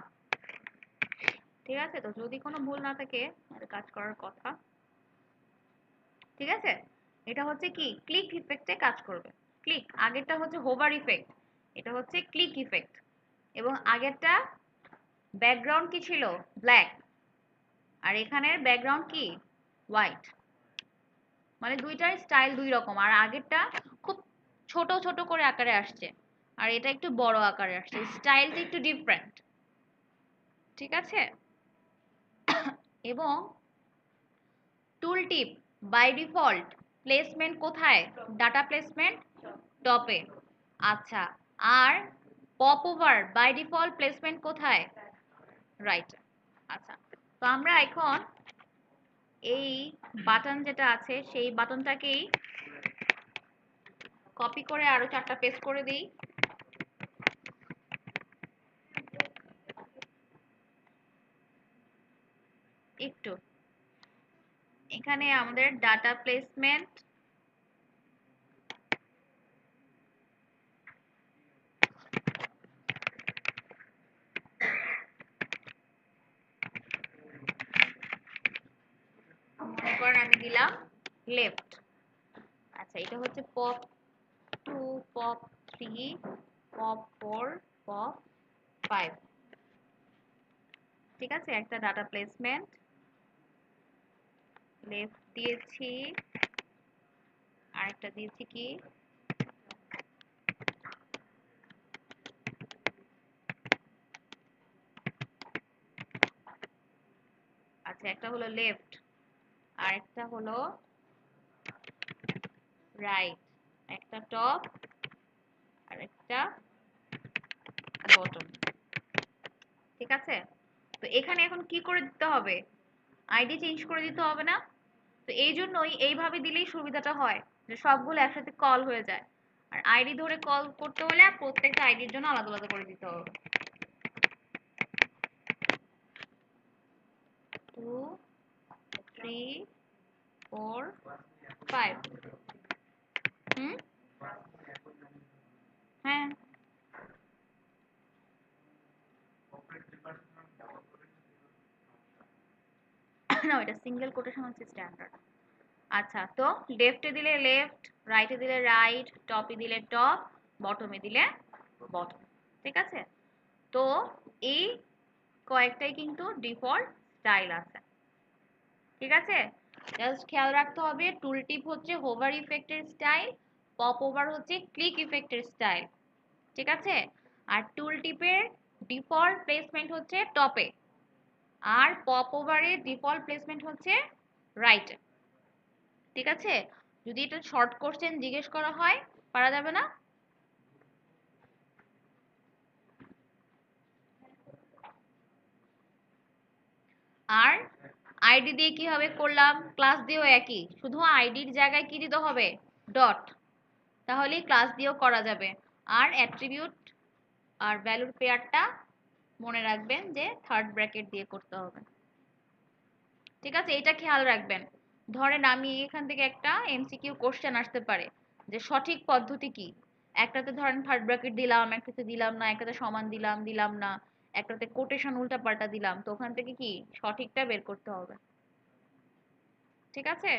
ঠিক আছে, তো যদি কোনো ভুল না থাকে আমাদের কাজ করার কথা। ঠিক আছে, এটা হচ্ছে কি ক্লিক ইফেক্টে কাজ করবে। ক্লিক, আগেরটা হচ্ছে হোভার ইফেক্ট, এটা হচ্ছে ক্লিক ইফেক্ট। এবং আগেরটা ব্যাকগ্রাউন্ড কি ছিল, ব্ল্যাক, আর এখানের ব্যাকগ্রাউন্ড কি, হোয়াইট। মানে দুইটার স্টাইল দুই রকম, আর আগেরটা খুব ছোট ছোট করে আকারে আসছে, আর এটা একটু বড় আকারে আসছে, স্টাইলটা একটু ডিফারেন্ট। ঠিক আছে, এবং tooltip by default placement কোথায়, ডাটা প্লেসমেন্ট টপে। আচ্ছা, আর popover by default placement কোথায়, রাইট। আচ্ছা, তো আমরা এখন এই বাটন যেটা আছে সেই বাটনটাকেই কপি করে আরো 4টা পেস্ট করে দিই। একটু এখানে আমাদের ডাটা প্লেসমেন্ট, মনে করেন আমি দিলাম লেফট। আচ্ছা, এটা হচ্ছে পপ 2, পপ 3, পপ 4, পপ 5। ঠিক আছে, একটা ডাটা প্লেসমেন্ট লেফট দিয়েছি, আরেকটা দিয়েছি কি, আচ্ছা একটা হলো লেফট, আরেকটা হলো রাইট, একটা টপ আর একটা বটম। ঠিক আছে, তো এখানে এখন কি করে দিতে হবে, আইডি চেঞ্জ করে দিতে হবে না। তো এই জন্যই এইভাবে দিলেই সুবিধাটা হয়, যে সবগুলো একসাথে কল হয়ে যায়। আর আইডি ধরে কল করতে হলে প্রত্যেকটা আইডির জন্য আলাদা আলাদা করে দিতে হবে। 2, 3, 4, 5। হুম, হ্যাঁ। না, এটা সিঙ্গেল কোটেশন হচ্ছে স্ট্যান্ডার্ড। আচ্ছা, তো লেফটে দিলে লেফট, রাইটে দিলে রাইট, টপে দিলে টপ, বটমে দিলে বটম। ঠিক আছে, তো এই কয়েকটাই কিন্তু ডিফল্ট স্টাইল আছে। ঠিক আছে, জাস্ট খেয়াল রাখতে হবে টুল টিপ হচ্ছে হোভার ইফেক্টের স্টাইল, পপ ওভার হচ্ছে ক্লিক ইফেক্টের স্টাইল। ঠিক আছে, আর টুল টিপের ডিফল্ট প্লেসমেন্ট হচ্ছে টপে, আর পপ ওভারের ডিফল্ট প্লেসমেন্ট হচ্ছে রাইট। ঠিক আছে, যদি এটা শর্ট কোশ্চেন জিজ্ঞেস করা হয় পারা যাবে না? আর আইডি দিয়ে কিভাবে করলাম, ক্লাস দিয়েও একই, শুধু আইডির জায়গায় কি দিতে হবে, ডট, তাহলেই ক্লাস দিয়েও করা যাবে। আর অ্যাট্রিবিউট আর ভ্যালুর পেয়ারটা মনে রাখবেন যে থার্ড ব্র্যাকেট দিয়ে করতে হবে। ঠিক আছে, এটা খেয়াল রাখবেন। ধরেন আমি এখান থেকে একটা এমসিকিউ কোশ্চেন আসতে পারে যে সঠিক পদ্ধতি কি, একটাতে ধরেন থার্ড ব্র্যাকেট দিলাম, একটাতে দিলাম না, একটাতে সমান দিলাম, দিলাম না, একটাতে কোটেশন উল্টা পাল্টা দিলাম, তো ওখান থেকে কি সঠিকটা বের করতে হবে। ঠিক আছে,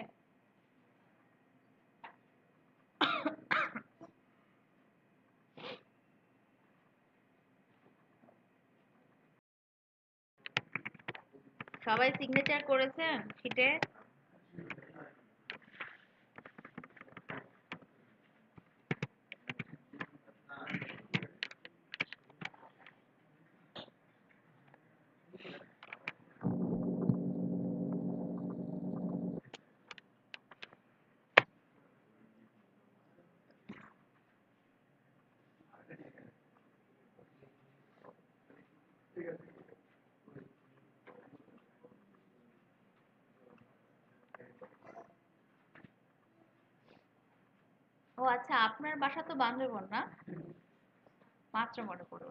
সবাই সিগনেচার করেছেন শিটে? ও আচ্ছা, আপনার বাসা তো বান্দরবন না? মাত্র মনে পড়লো।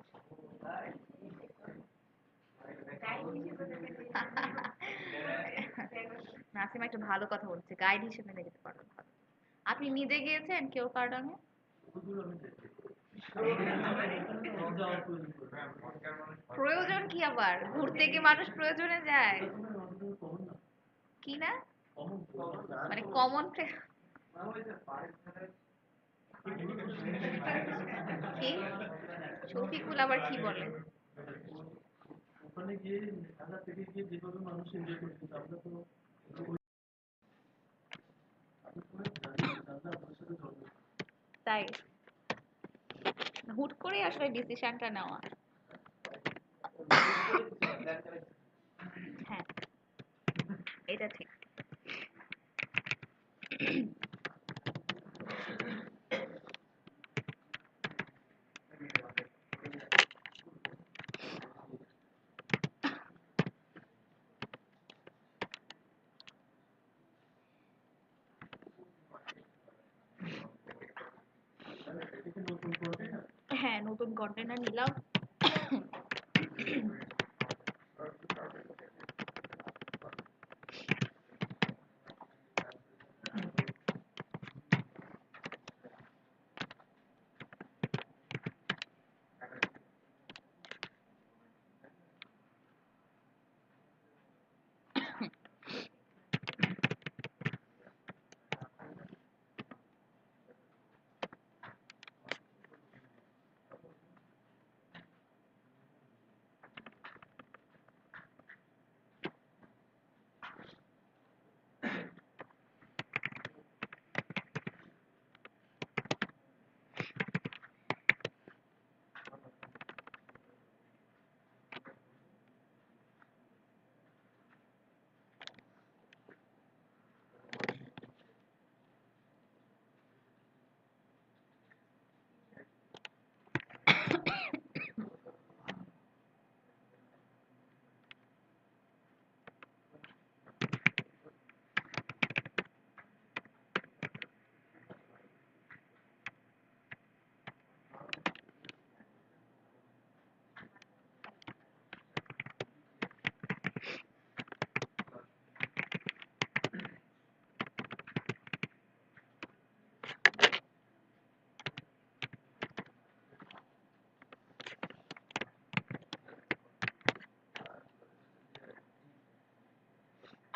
নাসিমা একটা ভালো কথা বলছে, গাইড হিসেবে নিয়ে যেতে পারবেন। আপনি নিজে গিয়েছেন কেউ কার্ডাঙ্গে? প্রয়োজন কি আবার, ঘুরতে কি মানুষ প্রয়োজনে যায়? কি না, মানে কমন কি? শফিকুল আবার কি বলে? তাই হুট করে আসলে ডিসিশনটা নেওয়া। হ্যাঁ, এটা ঠিক। হ্যাঁ, নতুন কন্টেনার নিলাম।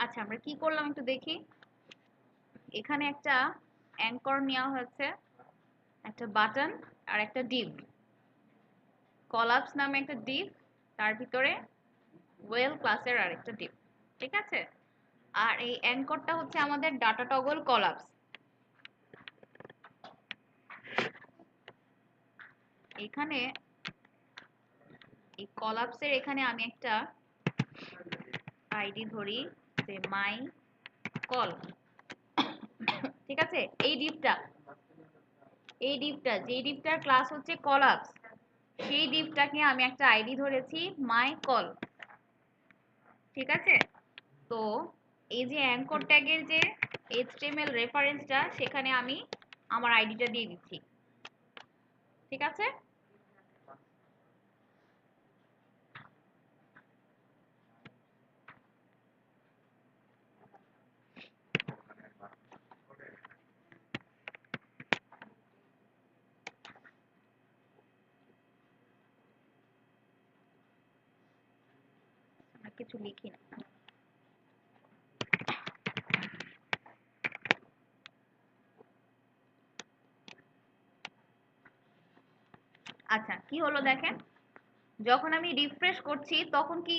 আচ্ছা, আমরা কি করলাম একটু দেখি। এখানে একটা অ্যাঙ্কর নেওয়া হয়েছে, একটা বাটন আর একটা ডিভ, কলাপস নামে একটা ডিভ, তার ভিতরে ওয়েল ক্লাসের আরেকটা ডিভ। ঠিক আছে, আর এই অ্যাঙ্করটা হচ্ছে আমাদের ডাটা টগল কলাপস। এখানে এই কলাপসের এখানে আমি একটা আইডি ধরি যে মাই কল, ঠিক আছে। এই ডিভটা যে ডিভটার ক্লাস হচ্ছে কলাপস, সেই ডিভটাকে আমি একটা আইডি ধরেছি মাই কল, ঠিক আছে। তো এই যে অ্যাঙ্কর ট্যাগের যে এইচটিএমএল রেফারেন্সটা, সেখানে আমি আমার আইডিটা দিয়ে দিচ্ছি, ঠিক আছে। কিছু লিখি না। আচ্ছা, কি হলো দেখেন, যখন আমি রিফ্রেশ করছি তখন কি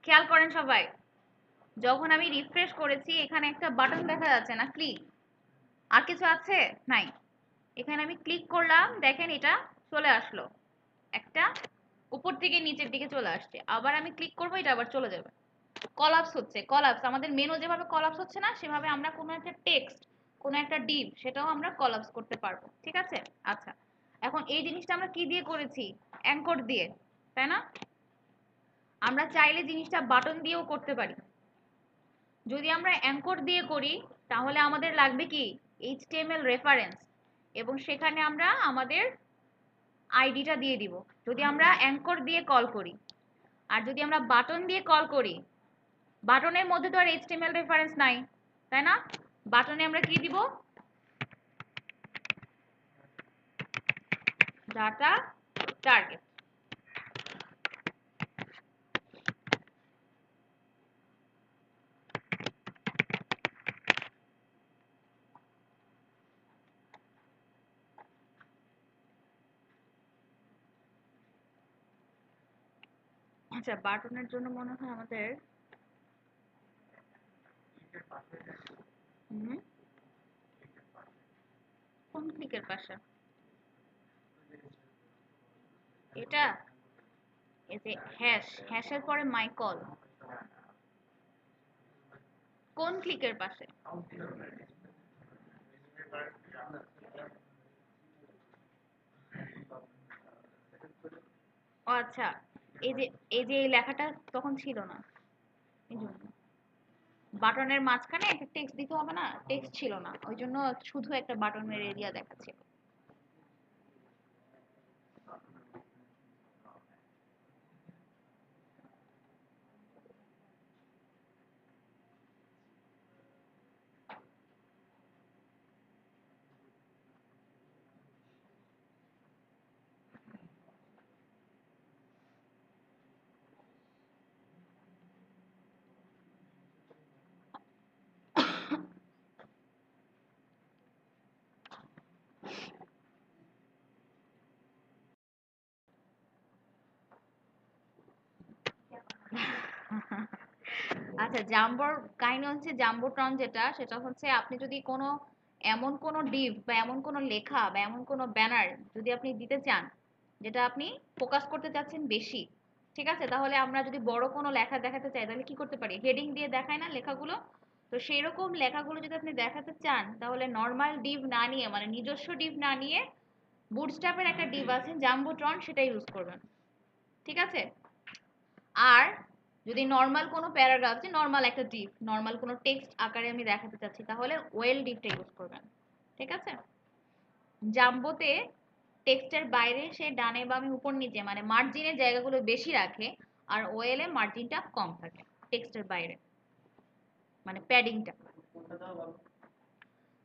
খেয়াল করেন সবাই, যখন আমি রিফ্রেশ করেছি এখানে একটা বাটন দেখা যাচ্ছে না, ক্লিক, আর কিছু আছে নাই। এখানে আমি ক্লিক করলাম, দেখেন এটা চলে আসলো, একটা উপর থেকে নিচের দিকে চলে আসছে। আবার আমি ক্লিক করবো, এটা আবার চলে যাবে। কলাপস হচ্ছে, কলাপস আমাদের মেনু যেভাবে কলাপস হচ্ছে না, সেভাবে আমরা কোনো একটা টেক্সট, কোনো একটা ডিভ, সেটাও আমরা কলাপস করতে পারবো, ঠিক আছে। আচ্ছা, এখন এই জিনিসটা আমরা কি দিয়ে করেছি, অ্যাঙ্কর দিয়ে, তাই না। আমরা চাইলে জিনিসটা বাটন দিয়েও করতে পারি। যদি আমরা অ্যাঙ্কর দিয়ে করি তাহলে আমাদের লাগবে কি এইচটিএমএল রেফারেন্স, এবং সেখানে আমরা আমাদের আইডিটা দিয়ে দিব যদি আমরা অ্যাঙ্কর দিয়ে কল করি। আর যদি আমরা বাটন দিয়ে কল করি, বাটনের মধ্যে তো আর এইচটিএমএল রেফারেন্স নাই, তাই না। বাটনে আমরা কি দিব, ডাটা টার্গেট। আচ্ছা, বাটনের জন্য মনে হয় আমাদের কোন ক্লিকের পাশে, এটা এই যে হ্যাশের পরে মাই কল, কোন ক্লিকের পাশে। ও আচ্ছা, এই যে এই লেখাটা তখন ছিল না, এই জন্য বাটনের মাঝখানে একটা টেক্সট দিতে হবে না, টেক্সট ছিল না, ওই জন্য শুধু একটা বাটনের এরিয়া দেখাচ্ছিল। আচ্ছা, জাম্বোর কাহিনী হচ্ছে, জাম্বোট্রন যেটা, সেটা হচ্ছে আপনি যদি কোনো এমন কোনো ডিভ বা এমন কোনো লেখা বা এমন কোনো ব্যানার যদি আপনি দিতে চান, যেটা আপনি ফোকাস করতে চাচ্ছেন বেশি, ঠিক আছে, তাহলে আমরা যদি বড় কোনো লেখা দেখাতে চাই তাহলে কি করতে পারি, হেডিং দিয়ে দেখায় না লেখাগুলো। তো সেই রকম লেখাগুলো যদি আপনি দেখাতে চান তাহলে নর্মাল ডিভ না নিয়ে, মানে নিজস্ব ডিভ না নিয়ে, বুটস্ট্র্যাপের একটা ডিভ আছে জাম্বোট্রন, সেটা ইউজ করবেন, ঠিক আছে। আর যদি নর্মাল কোনো প্যারাগ্রাফ, যে নর্মাল একটা ডিভ, নর্মাল কোনো টেক্সট আকারে আমি দেখাতে চাচ্ছি, তাহলে ওয়েল ডিভটা ইউজ করবেন, ঠিক আছে। জাম্বোতে টেক্সটের বাইরে সে ডানে বামে উপর নিচে মানে মার্জিনের জায়গাগুলো বেশি রাখে, আর ওয়েলে মার্জিনটা কম থাকে টেক্সটের বাইরে, মানে প্যাডিংটা।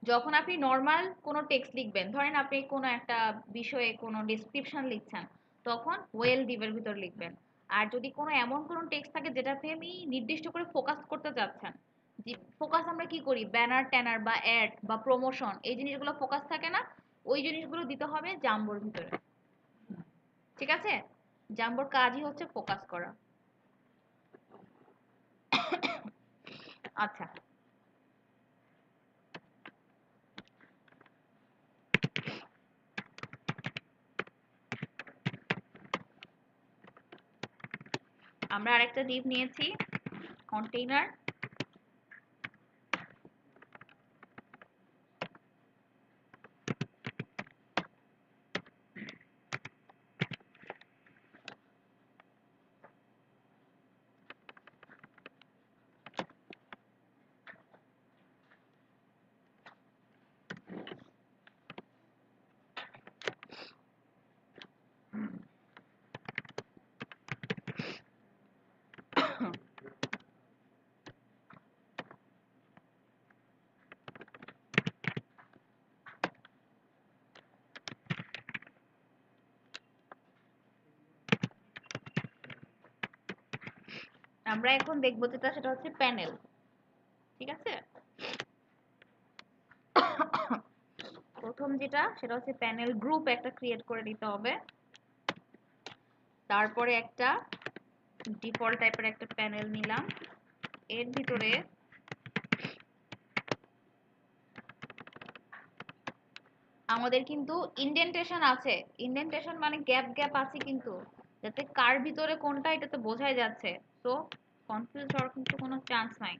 যখন আপনি নর্মাল কোনো টেক্সট লিখবেন, ধরেন আপনি কোনো একটা বিষয়ে কোনো ডেসক্রিপশন লিখছেন, তখন ওয়েল ডিভের ভিতর লিখবেন। আর যদি কোনো এমন কোনো টেক্সট থাকে যেটাতে আপনি নির্দিষ্ট করে ফোকাস করতে চাচ্ছেন, যে ফোকাস আমরা কি করি, ব্যানার ট্যানার বা অ্যাড বা প্রমোশন, এই জিনিসগুলো ফোকাস থাকে না, ওই জিনিসগুলো দিতে হবে জাম্বোর ভিতরে, ঠিক আছে। জাম্বোর কাজই হচ্ছে ফোকাস করা। আচ্ছা, আমরা আরেকটা ডিভ নিয়েছি কন্টেইনার, আমরা এখন দেখবো যেটা সেটা হচ্ছে প্যানেল। ঠিক আছে, প্রথম যেটা সেটা হচ্ছে প্যানেল গ্রুপ একটা ক্রিয়েট করে নিতে হবে। তারপরে একটা ডিফল্ট টাইপের একটা প্যানেল নিলাম, এর ভিতরে আমাদের কিন্তু ইন্ডেন্টেশন আছে। ইন্ডেন্টেশন মানে গ্যাপ গ্যাপ আছে কিন্তু, যাতে কার ভিতরে কোনটা এটা তো বোঝাই যাচ্ছে। তো কনফিউজ হওয়ার কিন্তু কোনো চান্স নাই।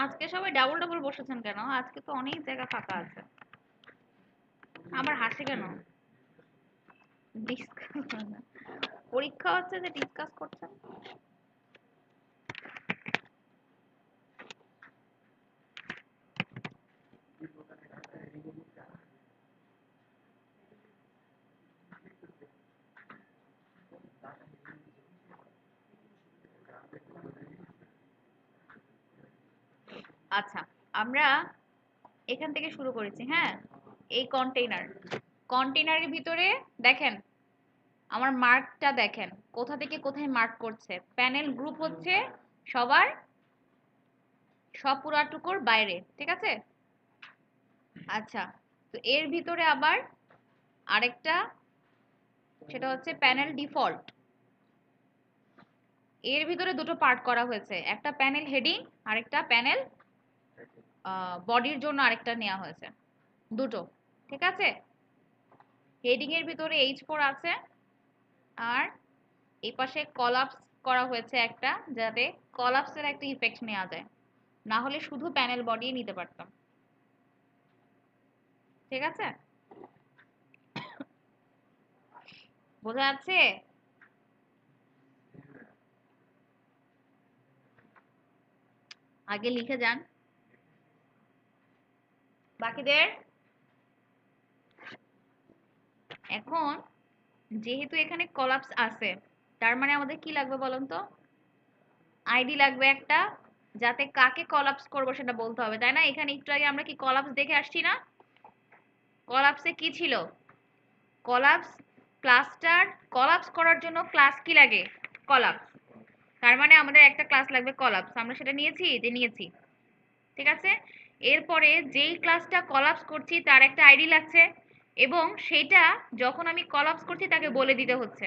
আজকে সবাই ডাবল ডাবল বসেছেন কেন? আজকে তো অনেক জায়গা ফাঁকা আছে। আবার হাসি কেন? পরীক্ষা হচ্ছে যে ডিসকাস করছেন। আচ্ছা, আমরা এখান থেকে শুরু করেছি। হ্যাঁ, এই কন্টেইনারের ভিতরে দেখেন, আমার মার্কটা দেখেন কোথা থেকে কোথায় মার্ক করছে। প্যানেল গ্রুপ হচ্ছে সবার সব পুরাটুকুর বাইরে, ঠিক আছে? আচ্ছা, তো এর ভিতরে আবার আরেকটা, সেটা হচ্ছে প্যানেল ডিফল্ট। এর ভিতরে দুটো পার্ট করা হয়েছে, একটা প্যানেল হেডিং, আরেকটা প্যানেল বডির জন্য আরেকটা নেওয়া হয়েছে, দুটো, ঠিক আছে? হেডিং এর ভিতরে H4 আছে, আর এই পাশে কলাপস করা হয়েছে একটা, যাতে কলাপসের একটা ইফেক্ট নেওয়া যায়, না হলে শুধু প্যানেল বডি নিতে পারতাম, ঠিক আছে? বোঝা যাচ্ছে? আগে লিখে যান বাকিদের। এখন যেহেতু এখানে কলাপস আছে, তার মানে আমাদের কি লাগবে বলুন তো? আইডি লাগবে একটা, যাতে কাকে কলাপস করবো সেটা বলতে হবে, তাই না? এখানে একটু আগে আমরা কি কলাপস দেখে আসছি না? কলাপসে কি ছিল? কলাপস ক্লাসটার, কলাপস করার জন্য ক্লাস কি লাগে? কলাপস। তার মানে আমাদের একটা ক্লাস লাগবে কলাপস, আমরা সেটা নিয়েছি, যে নিয়েছি, ঠিক আছে? এরপরে যেই ক্লাসটা কলাপস করছি তার একটা আইডি লাগছে, এবং সেটা যখন আমি কলাপস করছি তাকে বলে দিতে হচ্ছে।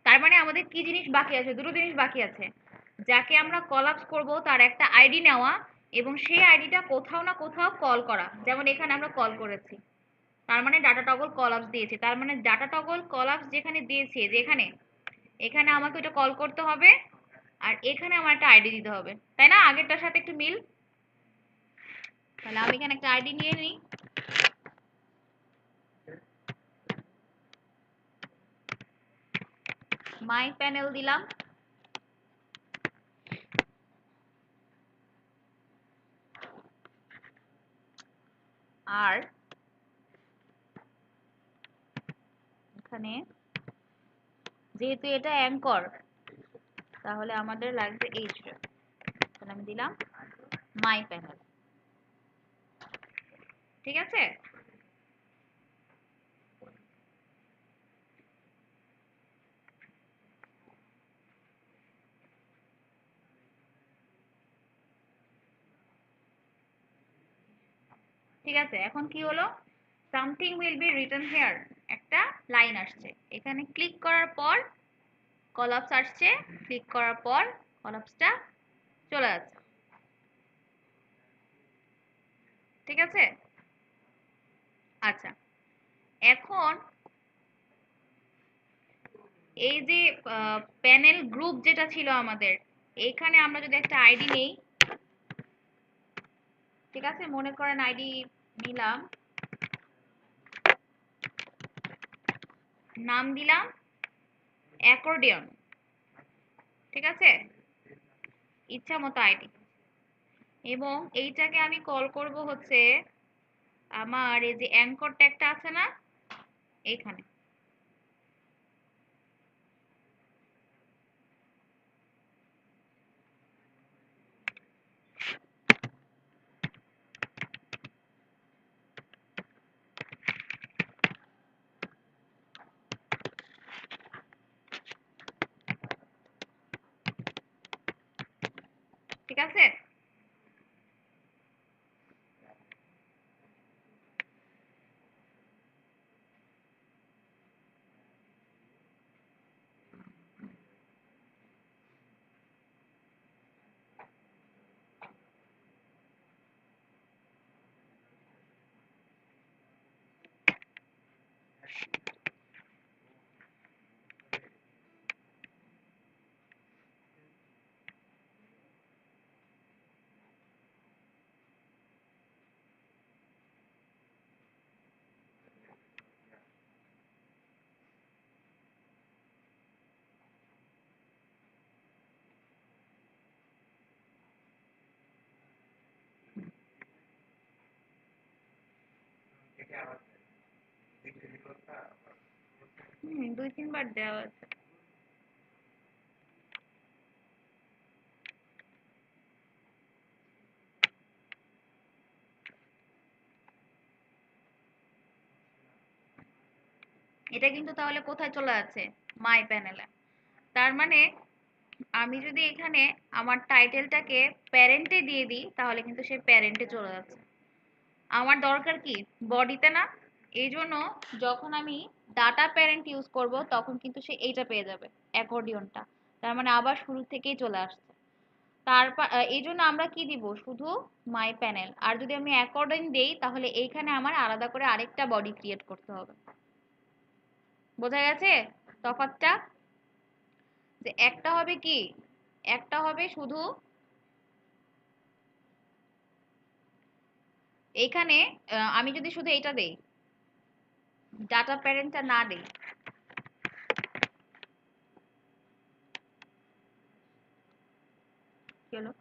তার মানে আমাদের কি জিনিস বাকি আছে? দুটো জিনিস বাকি আছে। যাকে আমরা কলাপস করব তার একটা আইডি নেওয়া, এবং সেই আইডিটা কোথাও না কোথাও কল করা, যেমন এখানে আমরা কল করেছি, তার মানে ডাটা টগল কলাপস দিয়েছি। তার মানে ডাটা টগল কলাপস যেখানে দিয়েছি, যেখানে, এখানে আমাকে ওটা কল করতে হবে, আর এখানে আমার একটা আইডি দিতে হবে, তাই না? আগেরটার সাথে একটু মিল। তাহলে আমি এখানে একটা আইডি নিয়ে নিই, মাই প্যানেল দিলাম, আর এখানে যেহেতু এটা অ্যাঙ্কর, তাহলে আমাদের লাগবে এইচ, তাহলে আমি দিলাম মাই প্যানেল, ঠিক আছে? ঠিক আছে, এখন কি হলো? Something will be written here, একটা লাইন আসছে, এখানে ক্লিক করার পর কলাপস আসছে, ক্লিক করার পর কলাপসটা চলে যাচ্ছে, ঠিক আছে? আচ্ছা, এখন এই যে প্যানেল গ্রুপ যেটা ছিল আমাদের, এখানে আমরা যদি একটা আইডি নেই, ঠিক আছে? মনে করেন আইডি নিলাম, নাম দিলাম অ্যাকর্ডিয়ন, ঠিক আছে? ইচ্ছা মতো আইডি, এবং এইটাকে আমি কল করব হচ্ছে আমার এই যে অ্যাঙ্কর ট্যাগটা আছে না, এইখানে, ঠিক আছে? দুই তিনবার দেওয়া আছে। এটা কিন্তু তাহলে কোথায় চলে যাচ্ছে? মাই প্যানেলে। তার মানে আমি যদি এখানে আমার টাইটেলটাকে প্যারেন্টে দিয়ে দিই তাহলে কিন্তু সে প্যারেন্টে চলে যাচ্ছে। আমার দরকার কি বডিতে না, এই জন্য যখন আমি ডাটা প্যারেন্ট ইউজ করব তখন কিন্তু সে এইটা পেয়ে যাবে, অ্যাকর্ডিয়নটা। তার মানে আবার শুরু থেকেই চলে আসছে। তারপর এই জন্য আমরা কি দিব, শুধু মাই প্যানেল। আর যদি আমি অ্যাকর্ডিং দেই তাহলে এইখানে আমার আলাদা করে আরেকটা বডি ক্রিয়েট করতে হবে। বোঝা গেছে তফাৎটা? যে একটা হবে কি, একটা হবে শুধু এইখানে আমি যদি শুধু এটা দেই, ডাটা প্যারেন্টটা না দেই, কি হলো?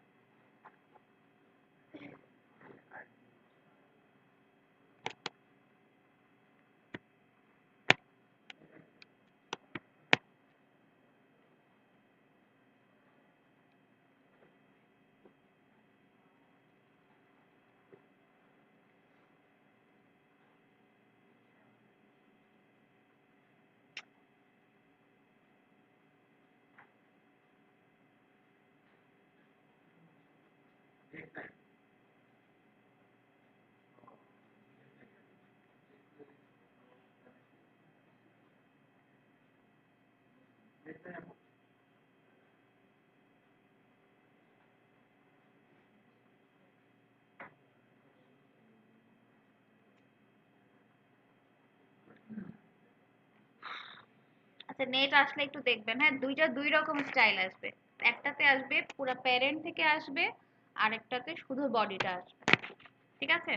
আচ্ছা নেট আসলে একটু দেখবেন, হ্যাঁ দুইটা দুই রকম স্টাইল আসবে। একটাতে আসবে পুরো প্যারেন্ট থেকে আসবে, আর একটাতে শুধু বডিটা আসবে। ঠিক আছে?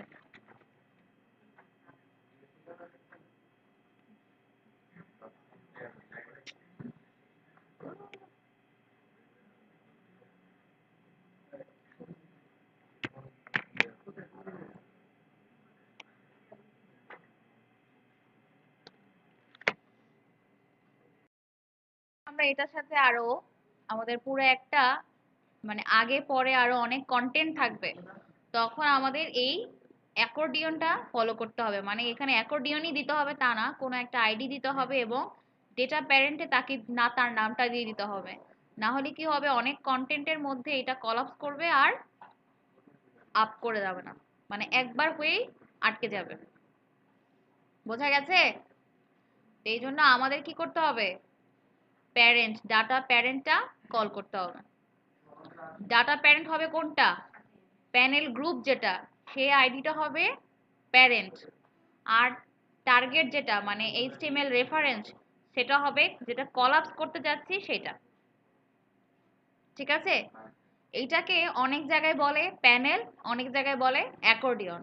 আমরা এটার সাথে আরো আমাদের পুরো একটা মানে আগে পরে আরো অনেক কন্টেন্ট থাকবে, তখন আমাদের এই অ্যাকর্ডিয়নটা ফলো করতে হবে। মানে এখানে অ্যাকর্ডিয়নই দিতে হবে তা না, কোনো একটা আইডি দিতে হবে এবং ডেটা প্যারেন্টে তাকে না তার নামটা দিয়ে দিতে হবে। না হলে কি হবে, অনেক কন্টেন্টের মধ্যে এটা কলাপস করবে আর আপ করে যাবে না, মানে একবার হয়েই আটকে যাবে। বোঝা গেছে? এই জন্য আমাদের কি করতে হবে, প্যারেন্ট ডাটা প্যারেন্টটা কল করতে হবে। ডাটা প্যারেন্ট হবে কোনটা, প্যানেল গ্রুপ যেটা, সেই আইডিটা হবে প্যারেন্ট। আর টার্গেট যেটা মানে এইচটিএমএল রেফারেন্স, সেটা হবে যেটা কলাপস করতে যাচ্ছি সেটা। ঠিক আছে? এইটাকে অনেক জায়গায় বলে প্যানেল, অনেক জায়গায় বলে অ্যাকর্ডিয়ন।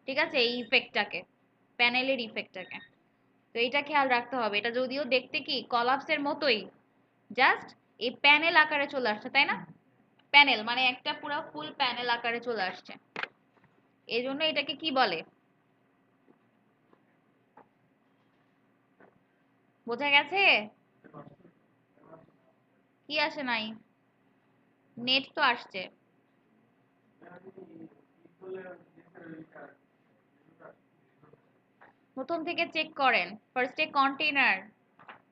ঠিক আছে? এই ইফেক্টটাকে, প্যানেলের ইফেক্টটাকে। তো এটা খেয়াল রাখতে হবে। এটা যদিও দেখতে কি কলাপসের মতোই, জাস্ট এই প্যানেল আকারে চলে আসছে, তাই না? প্যানেল মানে একটা পুরো ফুল প্যানেল আকারে চলে আসছে। এই জন্য এটাকে কি বলে, বোঝা গেছে? কি আসে নাই? নেট তো আসছে। প্রথম থেকে চেক করেন। ফার্স্টে কন্টেইনার,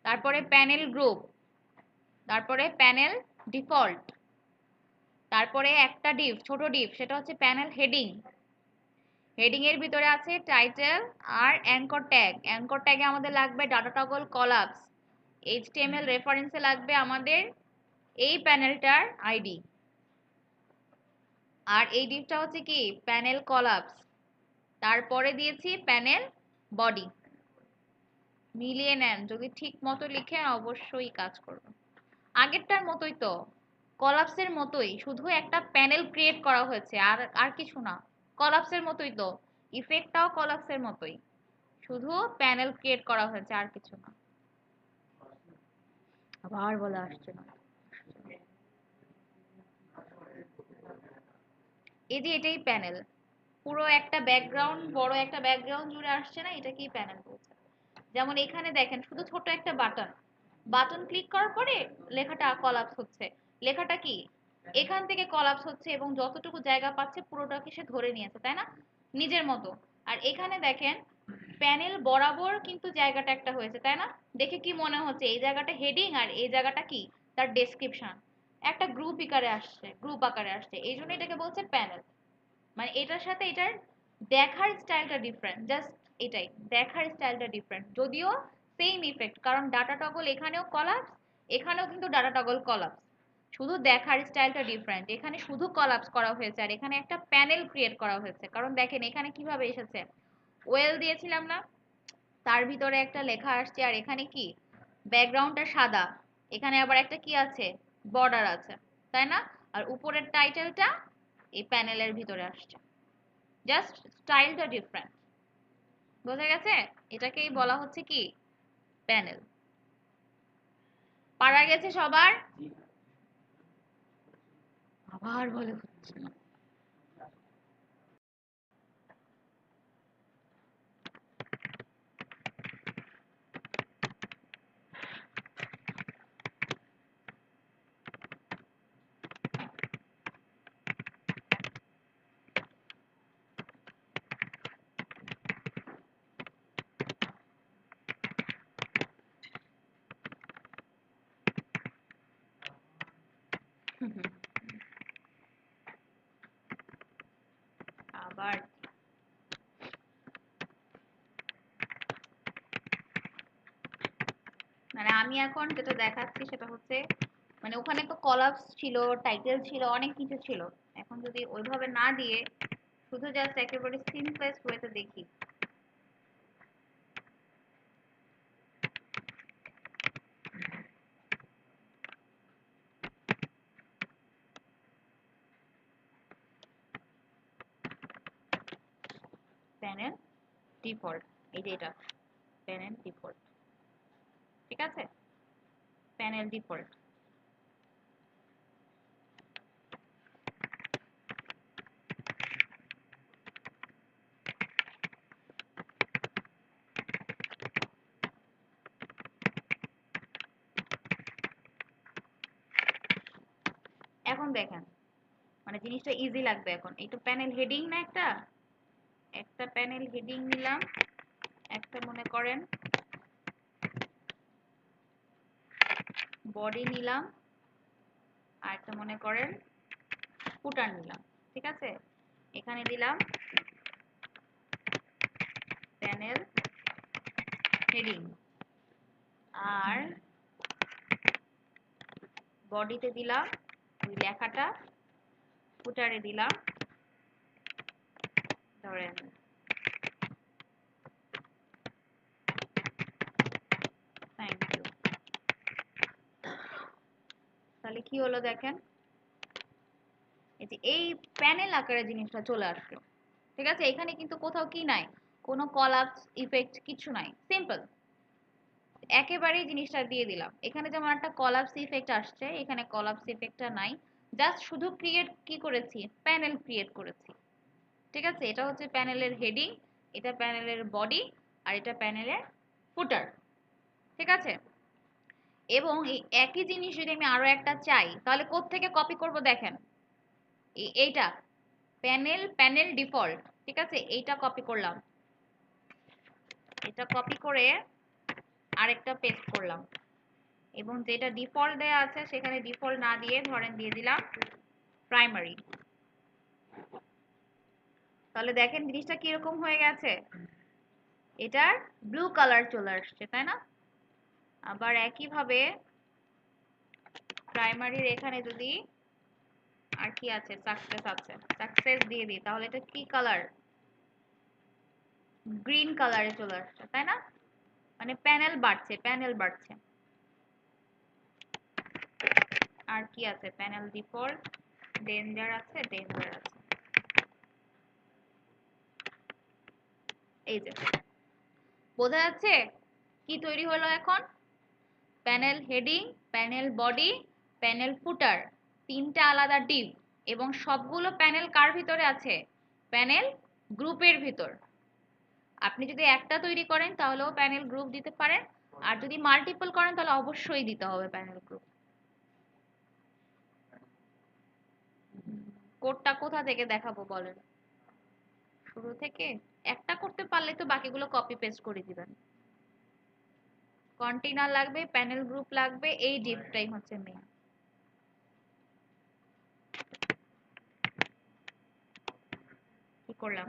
তারপরে প্যানেল গ্রুপ, তারপরে প্যানেল ডিফল্ট, তারপরে একটা ডিভ, ছোট ডিভ, সেটা হচ্ছে প্যানেল হেডিং। হেডিং এর ভিতরে আছে টাইটেল আর অ্যাঙ্কর ট্যাগ। অ্যাঙ্কর ট্যাগে আমাদের লাগবে ডাটা টগল কলাপস। এইচটিএমএল রেফারেন্সে লাগবে আমাদের এই প্যানেলটার আইডি। আর এই ডিভটা হচ্ছে কি প্যানেল কলাপস। তারপরে দিয়েছি প্যানেল বডি। মিলিয়ে নেন, যদি ঠিক মতো লিখেন অবশ্যই কাজ করবে। আগেরটার মতোই তো, কলাপসের মতোই, শুধু একটা প্যানেল ক্রিয়েট করা হয়েছে, আর আর কিছু না। কলাপসের মতোই তো, ইফেক্টটাও কলাপসের মতোই, শুধু প্যানেল ক্রিয়েট করা হয়েছে, আর কিছু না। আবার বলে আসছে না। এই যে এটাই প্যানেল, পুরো একটা ব্যাকগ্রাউন্ড, বড় একটা ব্যাকগ্রাউন্ড জুড়ে আসছে না, এটাকেই প্যানেল বলছে। যেমন এখানে দেখেন শুধু ছোট একটা বাটন, বাটন ক্লিক করার পরে লেখাটা কলাপস হচ্ছে। লেখাটা কি এখান থেকে কলাপস হচ্ছে এবং যতটুকু জায়গা পাচ্ছে পুরোটাকে সে ধরে নিয়েছে, তাই না, নিজের মতো। আর এখানে দেখেন প্যানেল বরাবর কিন্তু জায়গাটা একটা হয়েছে, তাই না? দেখে কি মনে হচ্ছে এই জায়গাটা হেডিং আর এই জায়গাটা কি তার ডেসক্রিপশন একটা গ্রুপ আকারে আসছে, এই জন্য এটাকে বলছে প্যানেল। মানে এটার সাথে এটার দেখার স্টাইলটা ডিফারেন্ট, জাস্ট এটাই, দেখার স্টাইলটা ডিফারেন্ট, যদিও সেম ইফেক্ট, কারণ ডাটা টগল এখানেও কলাপস, এখানেও কিন্তু ডাটা টগল কলাপস, শুধু দেখার স্টাইলটা ডিফারেন্ট। এখানে শুধু কলাপস করা হয়েছে আর এখানে একটা প্যানেল ক্রিয়েট করা হয়েছে। কারণ দেখেন এখানে কিভাবে এসেছে, ওয়েল দিয়েছিলাম না, তার ভিতরে একটা লেখা আসছে, আর এখানে কি ব্যাকগ্রাউন্ডটা সাদা, এখানে আবার একটা কি আছে, বর্ডার আছে, তাই না? আর উপরের টাইটেলটা এই প্যানেলের ভিতরে আসছে, জাস্ট স্টাইলটা ডিফারেন্ট। বোঝা গেছে? এটাকেই বলা হচ্ছে কি, প্যানেল। পারা গেছে সবার? আবার বলে হচ্ছে না। আবার মানে আমি এখন যেটা দেখাচ্ছি সেটা হচ্ছে, মানে ওখানে তো কলাপস ছিল, টাইটেল ছিল, অনেক কিছু ছিল। এখন যদি ওইভাবে না দিয়ে শুধু জাস্ট একেবারে সিম্পলেস্ট ওয়েতে দেখি, প্যানেল ডিফল্ট, এই যে এটা প্যানেল ডিফল্ট, ঠিক আছে, প্যানেল ডিফল্ট। এখন দেখেন মানে জিনিসটা ইজি লাগবে। এখন এই তো প্যানেল হেডিং না, একটা একটা প্যানেল হেডিং নিলাম, একটা মনে করেন বডি নিলাম, আর একটা মনে করেন ফুটার নিলাম, ঠিক আছে। এখানে দিলাম প্যানেল হেডিং, আর বডিতে দিলাম ওই লেখাটা, ফুটারে দিলাম ধরেন থ্যাংক ইউ। তাহলে কি হলো দেখেন, এই যে এই প্যানেল আকারে জিনিসটা চলে আসলো, ঠিক আছে। এখানে কিন্তু কোথাও কি নাই, কোনো কলাপস ইফেক্ট কিছু নাই, সিম্পল একেবারেই জিনিসটা দিয়ে দিলাম। এখানে যেমন একটা কলাপস ইফেক্ট আসছে, এখানে কলাপস ইফেক্টটা নাই, জাস্ট শুধু ক্রিয়েট কি করেছি, প্যানেল ক্রিয়েট করেছি, ঠিক আছে। এটা হচ্ছে প্যানেলের হেডিং, এটা প্যানেলের বডি, আর এটা প্যানেলের ফুটার, ঠিক আছে। এবং এই একই জিনিস যদি আমি আরো একটা চাই, তাহলে কোত্থেকে কপি করব দেখেন, এইটা প্যানেল ডিফল্ট, ঠিক আছে, এইটা কপি করলাম, এটা কপি করে আরেকটা পেস্ট করলাম, এবং যেটা ডিফল্ট দেয়া আছে সেখানে ডিফল্ট না দিয়ে ধরেন দিয়ে দিলাম প্রাইমারি। তাহলে দেখেন জিনিসটা কিরকম হয়ে গেছে, এটার ব্লু কালার চলে আসছে, তাই না? আবার একইভাবে প্রাইমারির এখানে যদি আর কি আছে, সাকসেস আছে, সাকসেস দিয়ে দিই, তাহলে এটা কি কালার, গ্রিন কালারে চলে আসছে, তাই না? মানে প্যানেল বাড়ছে, প্যানেল বাড়ছে। আর কি আছে, প্যানেল ডিফল্ট, ডেঞ্জার আছে, ডেঞ্জার আছে, এই যে বোঝা যাচ্ছে কি তৈরি হলো এখন, panel heading, panel body, panel footer, তিনটা আলাদা ডিভ, এবং সবগুলো প্যানেল কার ভিতরে আছে, প্যানেল গ্রুপের ভিতর। আপনি যদি একটা তৈরি করেন তাহলেও প্যানেল গ্রুপ দিতে পারেন, আর যদি মাল্টিপল করেন তাহলে অবশ্যই দিতে হবে প্যানেল গ্রুপ। কোডটা কোথা থেকে দেখাবো বলেন, শুরু থেকে? একটা করতে পারলে তো বাকিগুলো কপি পেস্ট করে দিবেন। কন্টেইনার লাগবে, প্যানেল গ্রুপ লাগবে, এই ডিভটাই হচ্ছে মেইন। করলাম।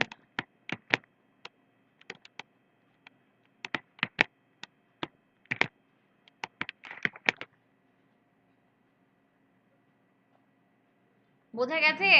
বোঝা গেছে?